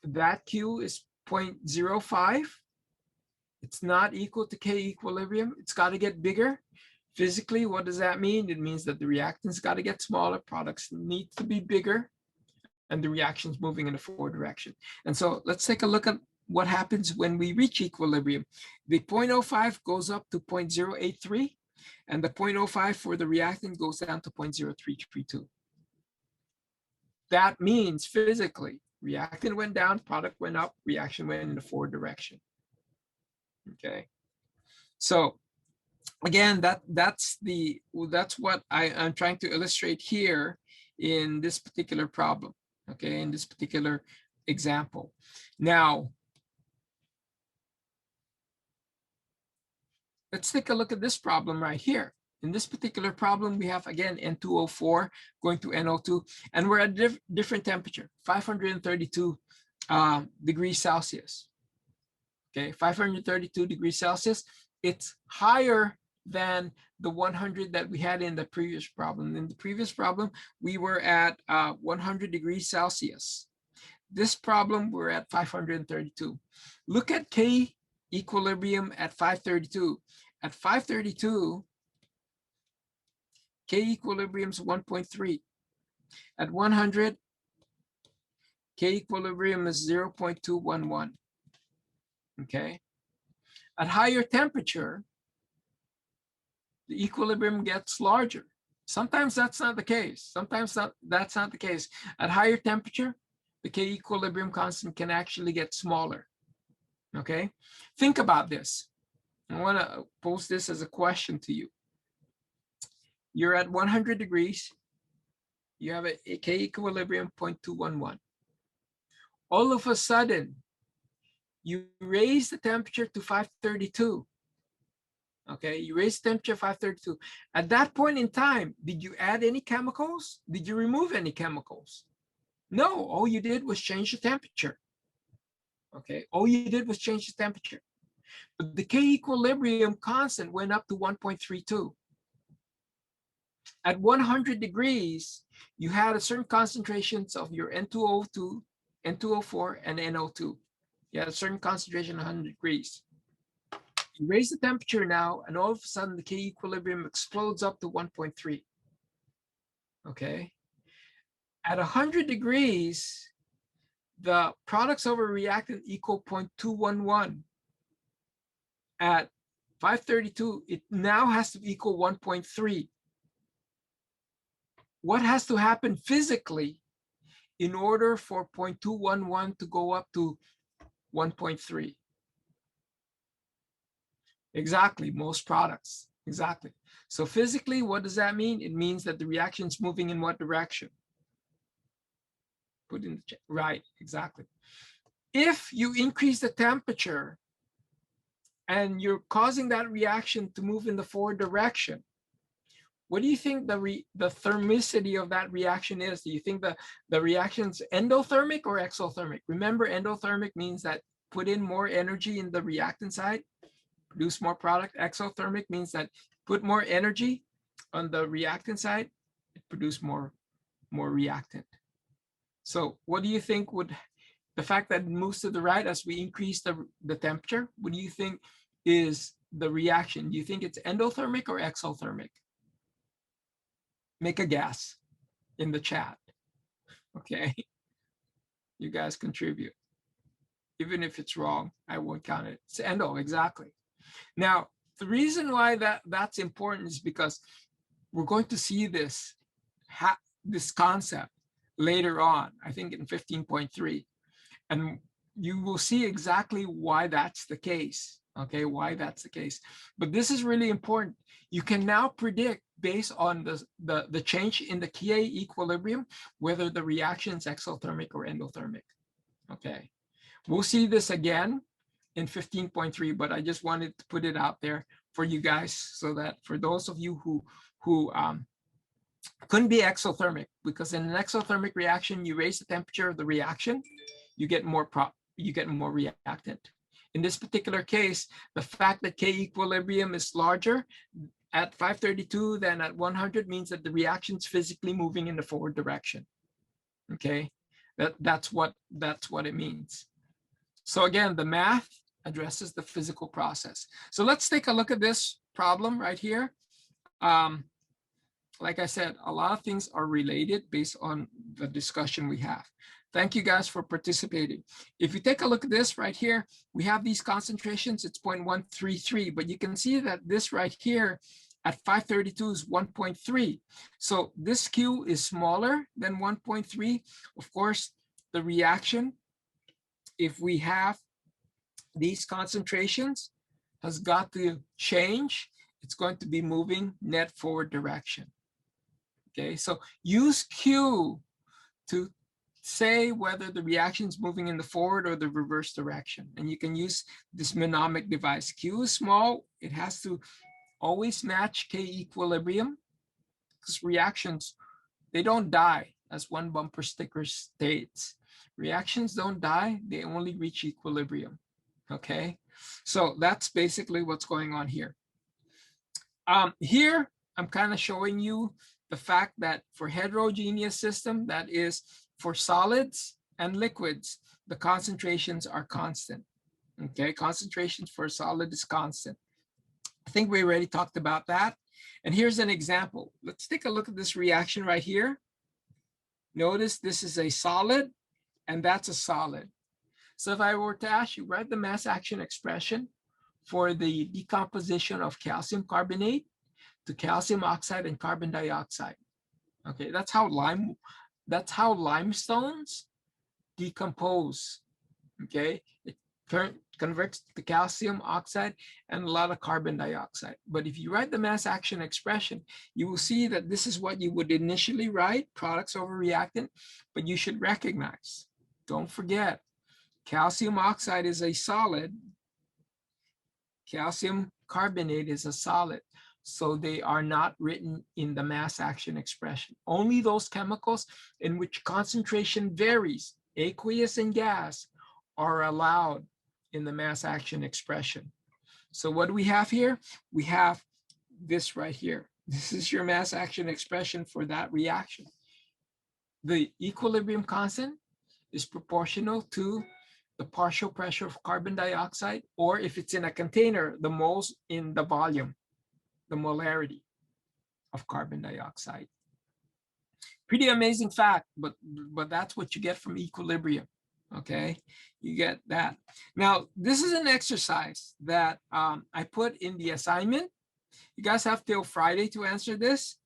that Q is 0.05. It's not equal to K equilibrium. It's got to get bigger. Physically, what does that mean? It means that the reactants got to get smaller, products need to be bigger, and the reaction's moving in the forward direction. And so let's take a look at what happens when we reach equilibrium. The 0.05 goes up to 0.083, and the 0.05 for the reactant goes down to 0.0332. That means physically, reactant went down, product went up, reaction went in the forward direction. Okay, so again, that's what I'm trying to illustrate here in this particular problem. Okay, in this particular example. Now, let's take a look at this problem right here. In this particular problem, we have, again, N2O4 going to NO2, and we're at different temperature, 532 degrees Celsius. Okay, 532 degrees Celsius. It's higher than the 100 that we had in the previous problem. In the previous problem, we were at 100 degrees Celsius. This problem, we're at 532. Look at K equilibrium at 532. At 532, K equilibrium is 1.3. At 100, K equilibrium is 0.211. Okay. At higher temperature, the equilibrium gets larger. Sometimes that's not the case. Sometimes that's not the case. At higher temperature, the K equilibrium constant can actually get smaller. Okay, think about this. I want to pose this as a question to you. You're at 100 degrees. You have a K equilibrium 0.211. All of a sudden, you raise the temperature to 532. Okay, you raise the temperature 532. At that point in time, did you add any chemicals? Did you remove any chemicals? No, all you did was change the temperature. Okay, all you did was change the temperature. But the K equilibrium constant went up to 1.32. At 100 degrees, you had a certain concentrations of your N2O2, N2O4, and NO2. You had a certain concentration at 100 degrees. You raise the temperature now, and all of a sudden the K equilibrium explodes up to 1.3. Okay. At 100 degrees, the products over reactant equal 0.211. At 532, it now has to equal 1.3. What has to happen physically in order for 0.211 to go up to 1.3. Exactly, most products. Exactly. So physically, what does that mean? It means that the reaction is moving in what direction? Put in the chat. Right, exactly. If you increase the temperature and you're causing that reaction to move in the forward direction, what do you think the thermicity of that reaction is? Do you think the reaction's endothermic or exothermic? Remember, endothermic means that put in more energy in the reactant side, produce more product. Exothermic means that put more energy on the reactant side, it produce more reactant. So what do you think would, the fact that it moves to the right as we increase the temperature, what do you think is the reaction? Do you think it's endothermic or exothermic? Make a guess in the chat. Okay. You guys contribute. Even if it's wrong, I won't count it. It's endo, exactly. Now, the reason why that's important is because we're going to see this concept later on, I think in 15.3. And you will see exactly why that's the case. Okay, why that's the case. But this is really important. You can now predict based on the change in the Ka equilibrium, whether the reaction is exothermic or endothermic. Okay, we'll see this again in 15.3, but I just wanted to put it out there for you guys so that for those of you who couldn't be exothermic, because in an exothermic reaction, you raise the temperature of the reaction, you get more reactant. In this particular case, the fact that K equilibrium is larger at 532 than at 100 means that the reaction is physically moving in the forward direction. Okay, that's what it means. So again, the math addresses the physical process. So let's take a look at this problem right here. Like I said, a lot of things are related based on the discussion we have. Thank you guys for participating. If you take a look at this right here, we have these concentrations, it's 0.133, but you can see that this right here at 532 is 1.3. So this Q is smaller than 1.3. Of course, the reaction, if we have these concentrations, has got to change. It's going to be moving net forward direction. Okay, so use Q to say whether the reaction is moving in the forward or the reverse direction. And you can use this mnemonic device. Q is small. It has to always match K equilibrium, because reactions, they don't die, as one bumper sticker states. Reactions don't die, they only reach equilibrium. Okay, so that's basically what's going on here. Here, I'm kind of showing you the fact that for heterogeneous system, that is for solids and liquids, the concentrations are constant. Okay, concentrations for a solid is constant. I think we already talked about that. And here's an example. Let's take a look at this reaction right here. Notice this is a solid and that's a solid. So if I were to ask you, write the mass action expression for the decomposition of calcium carbonate to calcium oxide and carbon dioxide. Okay, that's how limestones decompose. Okay, it converts to calcium oxide and a lot of carbon dioxide. But if you write the mass action expression, you will see that this is what you would initially write, products over reactant, but you should recognize, don't forget, calcium oxide is a solid, calcium carbonate is a solid. So they are not written in the mass action expression. Only those chemicals in which concentration varies, aqueous and gas, are allowed in the mass action expression. So what do we have here? We have this right here. This is your mass action expression for that reaction. The equilibrium constant is proportional to the partial pressure of carbon dioxide, or if it's in a container, the moles in the volume, the molarity of carbon dioxide. Pretty amazing fact, but that's what you get from equilibrium. Okay, you get that. Now, this is an exercise that I put in the assignment. You guys have till Friday to answer this.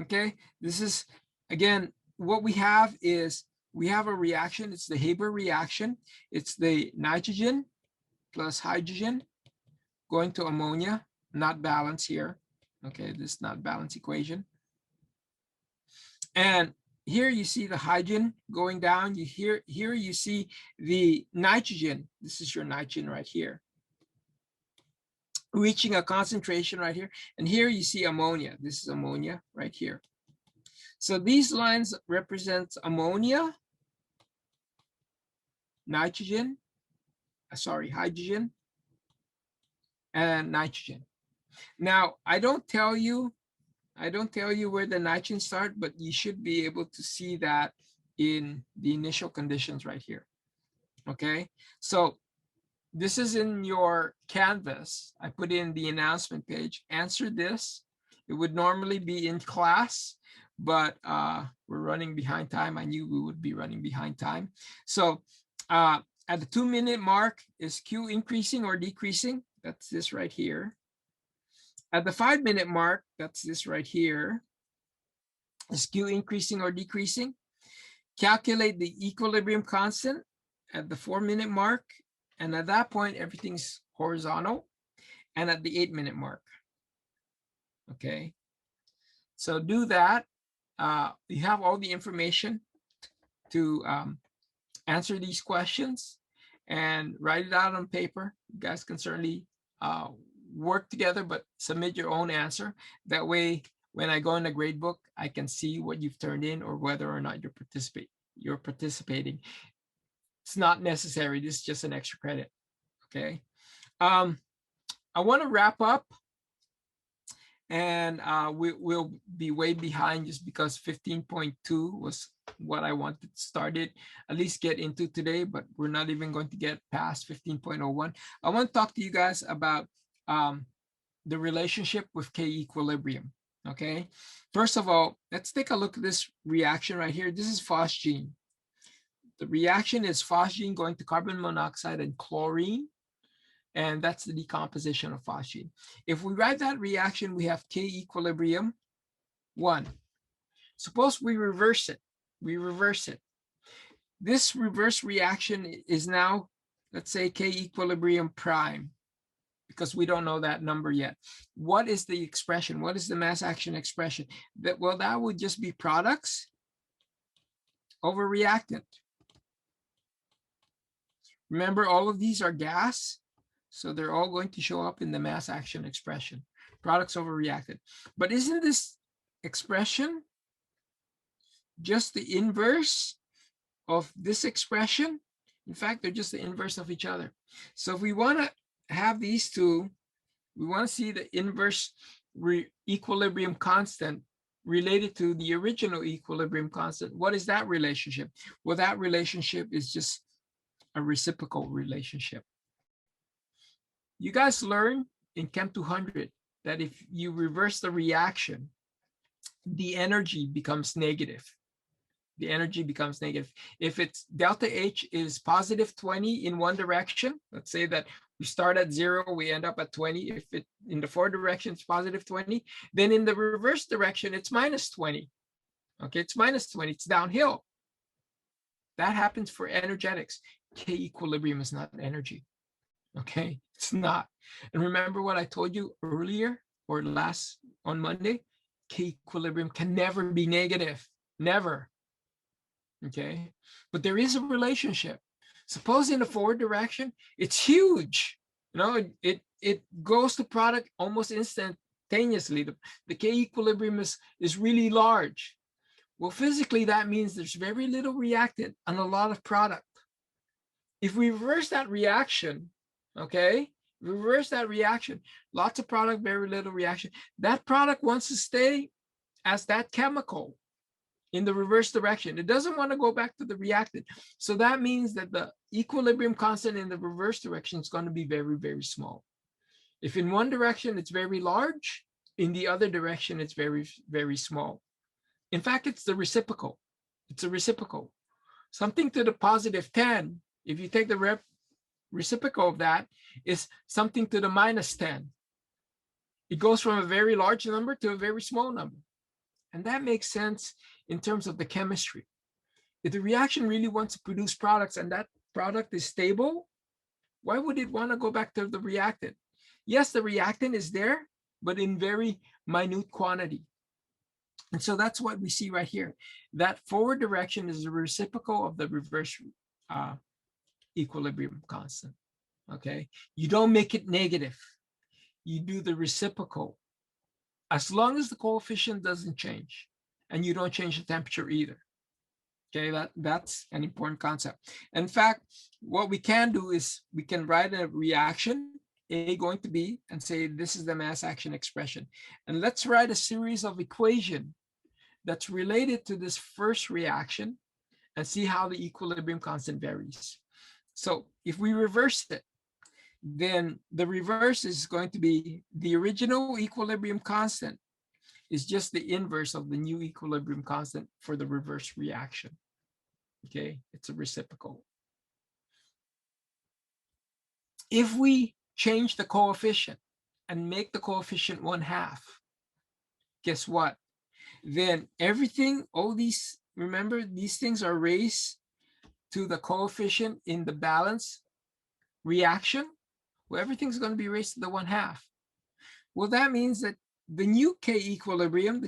Okay, this is, again, what we have is we have a reaction. It's the Haber reaction. It's the nitrogen plus hydrogen going to ammonia, not balance here. Okay, this is not balance equation. And here you see the hydrogen going down. Here you see the nitrogen. This is your nitrogen right here, reaching a concentration right here. And here you see ammonia. This is ammonia right here. So these lines represent ammonia, nitrogen, hydrogen, and nitrogen. Now, I don't tell you where the nitrogen start, but you should be able to see that in the initial conditions right here. Okay, so this is in your Canvas. I put in the announcement page. Answer this. It would normally be in class, but we're running behind time. I knew we would be running behind time. So at the 2-minute mark, is Q increasing or decreasing? That's this right here. At the 5-minute mark, that's this right here. Is Q increasing or decreasing? Calculate the equilibrium constant at the 4-minute mark. And at that point, everything's horizontal. And at the 8-minute mark. Okay. So do that. You have all the information to answer these questions and write it out on paper. You guys can certainly work together, but submit your own answer. That way, when I go in the grade book, I can see what you've turned in or whether or not you're participating. It's not necessary. This is just an extra credit. Okay. I want to wrap up, and we'll be way behind just because 15.2 was what I wanted to start it, at least get into today, but we're not even going to get past 15.01. I want to talk to you guys about the relationship with K equilibrium. Okay. First of all, let's take a look at this reaction right here. This is phosgene. The reaction is phosgene going to carbon monoxide and chlorine. And that's the decomposition of phosgene. If we write that reaction, we have K equilibrium 1. Suppose we reverse it. This reverse reaction is now, let's say, K equilibrium prime, because we don't know that number yet. What is the expression? What is the mass action expression? That would just be products over reactant. Remember, all of these are gas. So they're all going to show up in the mass action expression, products over reactant. But isn't this expression just the inverse of this expression? In fact, they're just the inverse of each other. So if we want to have these two, we want to see the inverse equilibrium constant related to the original equilibrium constant. What is that relationship? Well, that relationship is just a reciprocal relationship. You guys learn in Chem 200 that if you reverse the reaction, the energy becomes negative. The energy becomes negative. If it's delta H is positive 20 in one direction, let's say that we start at 0, we end up at 20. If it in the forward direction, it's positive 20, then in the reverse direction, it's minus 20. Okay, it's minus 20, it's downhill. That happens for energetics. K equilibrium is not energy. Okay, it's not. And remember what I told you earlier or on Monday? K equilibrium can never be negative, never. Okay, but there is a relationship. Suppose in the forward direction, it's huge. You know, it goes to product almost instantaneously. The K equilibrium is really large. Well, physically, that means there's very little reactant and a lot of product. If we reverse that reaction, okay, reverse that reaction, lots of product, very little reaction. That product wants to stay as that chemical in the reverse direction. It doesn't want to go back to the reactant. So that means that the equilibrium constant in the reverse direction is going to be very, very small. If in one direction it's very large, in the other direction it's very, very small. In fact, it's the reciprocal. It's a reciprocal. Something to the positive 10, if you take the reciprocal of that, is something to the minus 10. It goes from a very large number to a very small number. And that makes sense in terms of the chemistry. If the reaction really wants to produce products and that product is stable, why would it want to go back to the reactant? Yes, the reactant is there, but in very minute quantity. And so that's what we see right here. That forward direction is the reciprocal of the reverse equilibrium constant. Okay, you don't make it negative. You do the reciprocal. As long as the coefficient doesn't change, and you don't change the temperature either. Okay, that's an important concept. In fact, what we can do is we can write a reaction, A going to B, and say this is the mass action expression. And let's write a series of equation that's related to this first reaction and see how the equilibrium constant varies. So if we reverse it, then the reverse is going to be the original equilibrium constant is just the inverse of the new equilibrium constant for the reverse reaction. Okay, it's a reciprocal. If we change the coefficient and make the coefficient 1/2, guess what? Then everything, all these, remember, these things are raised to the coefficient in the balance reaction. Well, everything's going to be raised to the 1/2. Well, that means that the new K equilibrium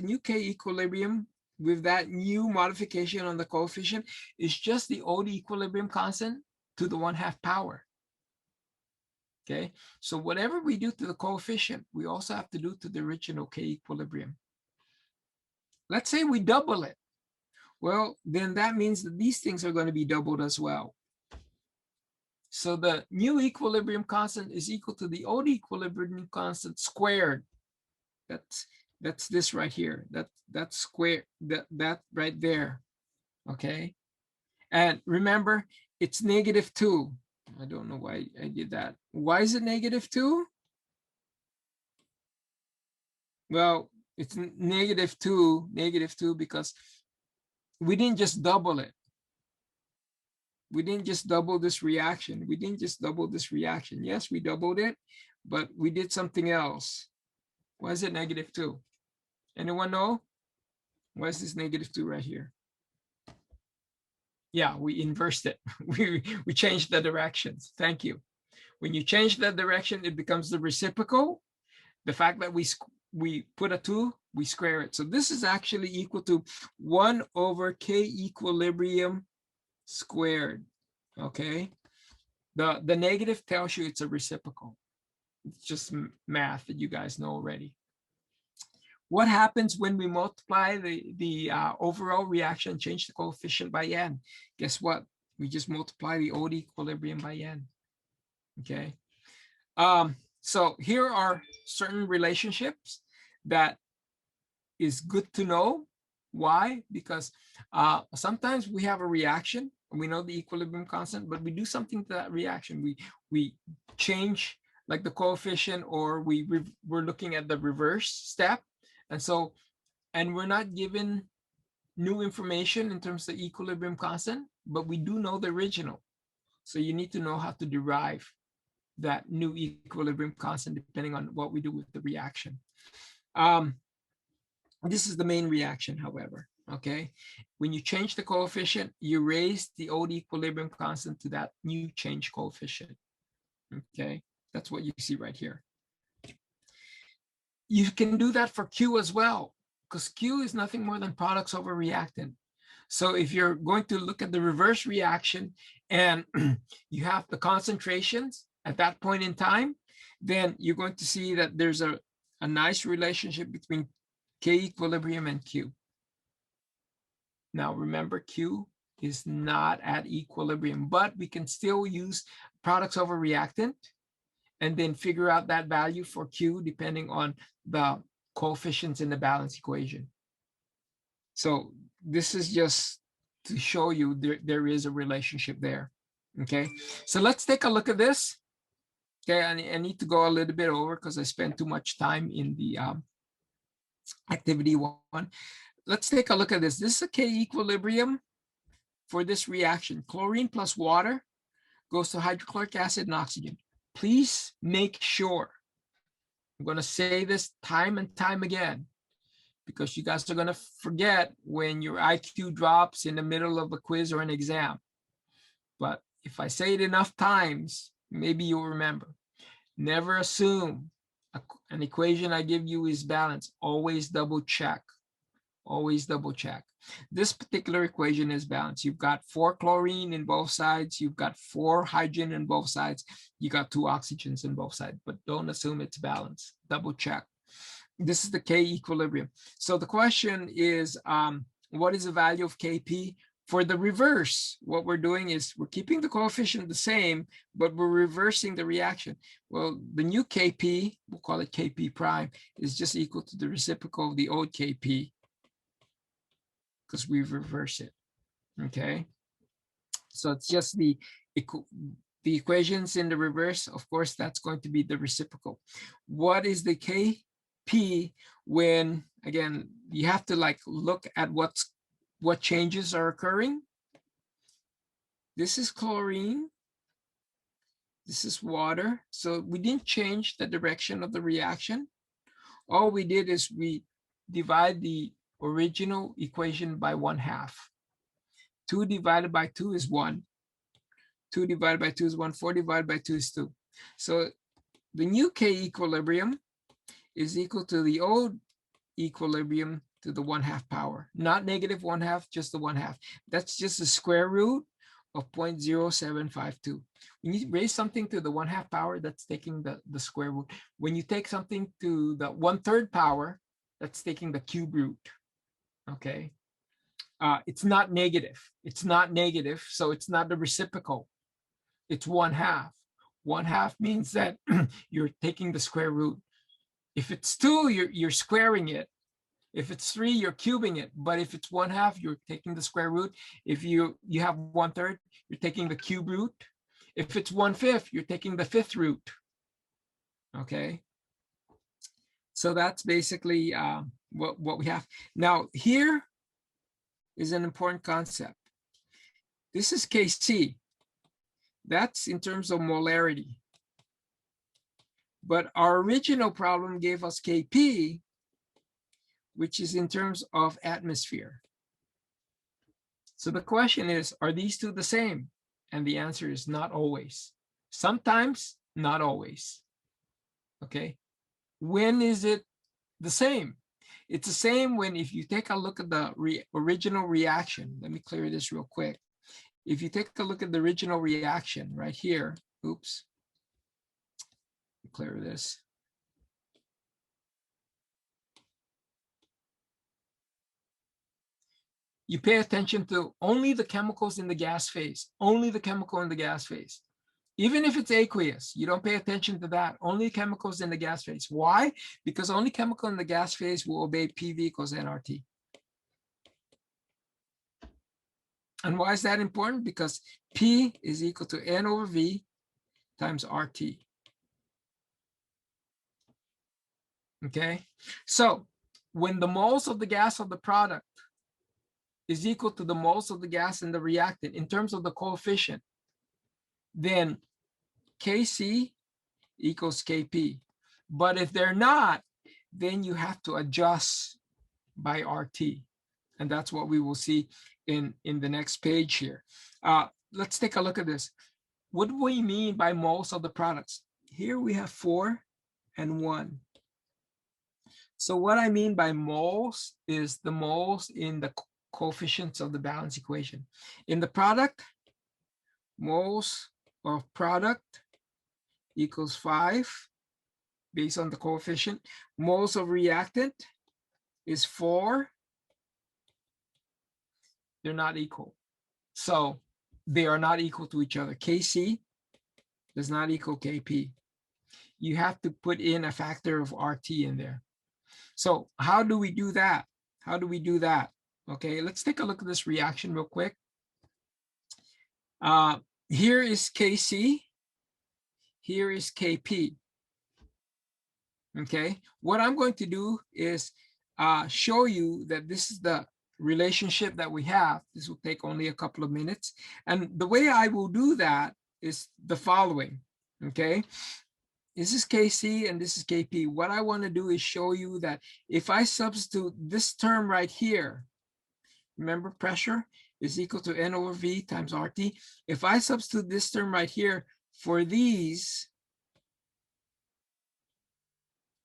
with that new modification on the coefficient is just the old equilibrium constant to the 1/2 power. Okay, so whatever we do to the coefficient, we also have to do to the original K equilibrium. Let's say we double it. Well, then that means that these things are going to be doubled as well. So the new equilibrium constant is equal to the old equilibrium constant squared. That's this right here. That's square, that right there. Okay. And remember, it's -2. I don't know why I did that. Why is it -2? Well, it's -2 because we didn't just double it. We didn't just double this reaction. Yes, we doubled it, but we did something else. Why is it -2? Anyone know? Why is this -2 right here? Yeah, we inversed it. we changed the directions. Thank you. When you change the direction, it becomes the reciprocal. The fact that we put a 2, we square it. So this is actually equal to 1/K equilibrium squared. Okay. The negative tells you it's a reciprocal. It's just math that you guys know already. What happens when we multiply the overall reaction, change the coefficient by n? Guess what? We just multiply the old equilibrium by n. Okay. So here are certain relationships that is good to know. Why? Because sometimes we have a reaction and we know the equilibrium constant, but we do something to that reaction. We change like the coefficient, or we're looking at the reverse step. And so, and we're not given new information in terms of the equilibrium constant, but we do know the original. So you need to know how to derive that new equilibrium constant depending on what we do with the reaction. This is the main reaction, however, okay? When you change the coefficient, you raise the old equilibrium constant to that new change coefficient, okay? That's what you see right here. You can do that for Q as well, because Q is nothing more than products over reactant. So if you're going to look at the reverse reaction and you have the concentrations at that point in time, then you're going to see that there's a nice relationship between K equilibrium and Q. Now remember, Q is not at equilibrium, but we can still use products over reactant and then figure out that value for Q depending on the coefficients in the balance equation. So this is just to show you there is a relationship there. Okay, so let's take a look at this. Okay, I need to go a little bit over because I spent too much time in the activity 1. Let's take a look at this. This is a K equilibrium for this reaction. Chlorine plus water goes to hydrochloric acid and oxygen. Please make sure, I'm going to say this time and time again, because you guys are going to forget when your IQ drops in the middle of a quiz or an exam. But if I say it enough times, maybe you'll remember. Never assume an equation I give you is balanced. Always double check. Always double check. This particular equation is balanced. You've got 4 chlorine in both sides. You've got 4 hydrogen in both sides. You got 2 oxygens in both sides, but don't assume it's balanced. Double check. This is the K equilibrium. So the question is, what is the value of Kp? For the reverse, what we're doing is we're keeping the coefficient the same, but we're reversing the reaction. Well, the new Kp, we'll call it Kp prime, is just equal to the reciprocal of the old Kp, because we reverse it, okay? So it's just the equations in the reverse. Of course, that's going to be the reciprocal. What is the Kp when, again, you have to like look at what changes are occurring. This is chlorine. This is water. So we didn't change the direction of the reaction. All we did is we divide the original equation by 1/2. 2 divided by 2 is 1. 2 divided by 2 is 1. 4 divided by 2 is 2. So the new K equilibrium is equal to the old equilibrium to the 1/2 power, not negative 1/2, just the 1/2. That's just the square root of 0.0752. When you raise something to the 1/2 power, that's taking the square root. When you take something to the 1/3 power, that's taking the cube root, okay? It's not negative. It's not negative, so it's not the reciprocal. It's 1/2. 1/2 means that you're taking the square root. If it's 2, you're squaring it. If it's 3, you're cubing it. But if it's 1/2, you're taking the square root. If you have 1/3, you're taking the cube root. If it's 1/5, you're taking the 5th root. Okay. So that's basically what we have. Now, here is an important concept. This is Kc. That's in terms of molarity. But our original problem gave us Kp, which is in terms of atmosphere. So the question is, are these two the same? And the answer is not always. Sometimes, not always. Okay. When is it the same? It's the same when, if you take a look at the original reaction, let me clear this real quick. If you take a look at the original reaction right here, oops, clear this. You pay attention to only the chemicals in the gas phase, only the chemical in the gas phase. Even if it's aqueous, you don't pay attention to that. Only chemicals in the gas phase. Why? Because only chemical in the gas phase will obey PV equals nRT. And why is that important? Because P is equal to N over V times RT. Okay? So when the moles of the gas of the product is equal to the moles of the gas in the reactant in terms of the coefficient, then Kc equals Kp. But if they're not, then you have to adjust by RT. And that's what we will see in the next page here. Let's take a look at this. What do we mean by moles of the products? Here we have 4 and 1. So what I mean by moles is the moles in the coefficients of the balance equation. In the product, moles of product equals 5 based on the coefficient. Moles of reactant is 4. They're not equal. So they are not equal to each other. Kc does not equal Kp. You have to put in a factor of RT in there. So how do we do that? How do we do that? Okay, let's take a look at this reaction real quick. Here is Kc. Here is Kp. Okay, what I'm going to do is show you that this is the relationship that we have. This will take only a couple of minutes. And the way I will do that is the following. Okay, this is Kc and this is Kp. What I want to do is show you that if I substitute this term right here, remember pressure is equal to N over V times RT. If I substitute this term right here for these,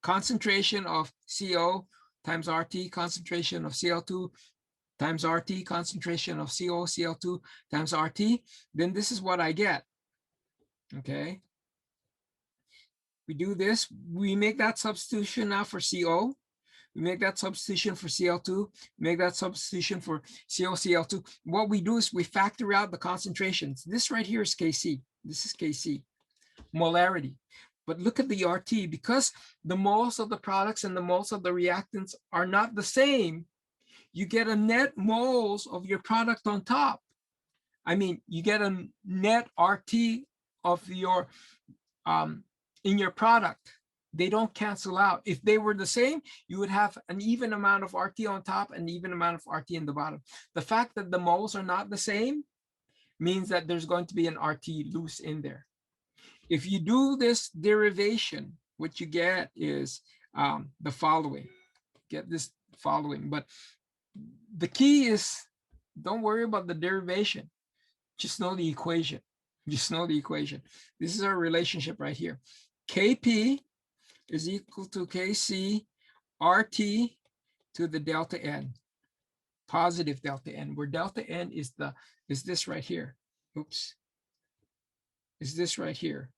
concentration of CO times RT, concentration of Cl2 times RT, concentration of CO, Cl2 times RT, then this is what I get, okay? We do this, we make that substitution now for CO, we make that substitution for Cl2, make that substitution for CO, Cl2. What we do is we factor out the concentrations. This right here is Kc, this is Kc, molarity. But look at the RT, because the moles of the products and the moles of the reactants are not the same, you get a net moles of your product on top. I mean, you get a net RT of your, in your product. They don't cancel out. If they were the same, you would have an even amount of RT on top and even amount of RT in the bottom. The fact that the moles are not the same means that there's going to be an RT loose in there. If you do this derivation, what you get is the following. Get this following. But the key is, don't worry about the derivation. Just know the equation. Just know the equation. This is our relationship right here. Kp is equal to Kc RT to the delta N, positive delta N, where delta N is this right here. Oops. Is this right here.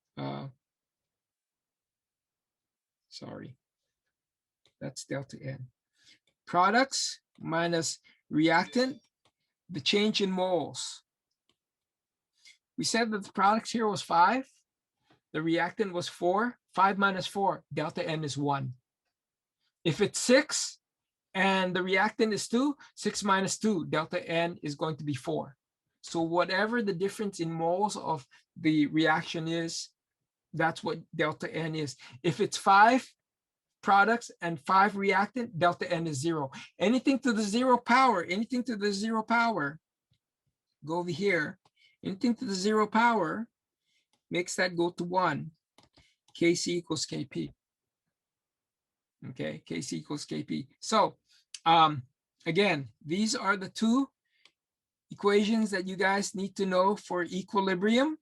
Sorry. That's delta N. Products minus reactant, the change in moles. We said that the products here was 5. The reactant was 4. 5 minus 4, delta N is 1. If it's 6 and the reactant is 2, 6 minus 2, delta N is going to be 4. So whatever the difference in moles of the reaction is, that's what delta N is. If it's 5 products and 5 reactant, delta N is 0. Anything to the 0 power, anything to the 0 power, go over here. Anything to the 0 power makes that go to 1. Kc equals Kp. Okay, Kc equals Kp. So again, these are the two equations that you guys need to know for equilibrium.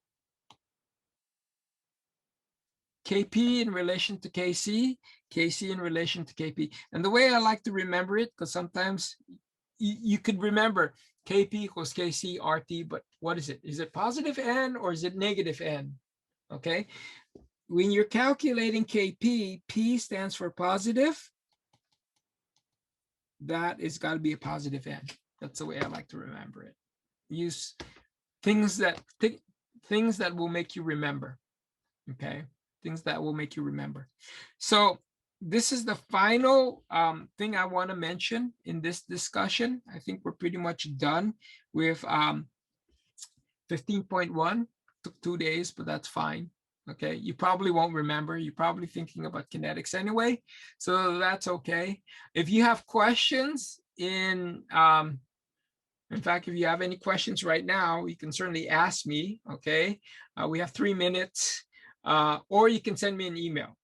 Kp in relation to Kc, Kc in relation to Kp. And the way I like to remember it, because sometimes you could remember Kp equals Kc RT, but what is it? Is it positive N or is it negative N? Okay. When you're calculating Kp, P stands for positive. That is got to be a positive N. That's the way I like to remember it. Use things that will make you remember. Okay, things that will make you remember. So this is the final thing I want to mention in this discussion. I think we're pretty much done with 15.1. Took 2 days, but that's fine. Okay, you probably won't remember. You're probably thinking about kinetics anyway, so that's okay. If you have questions in fact, if you have any questions right now, you can certainly ask me, okay? We have 3 minutes, or you can send me an email.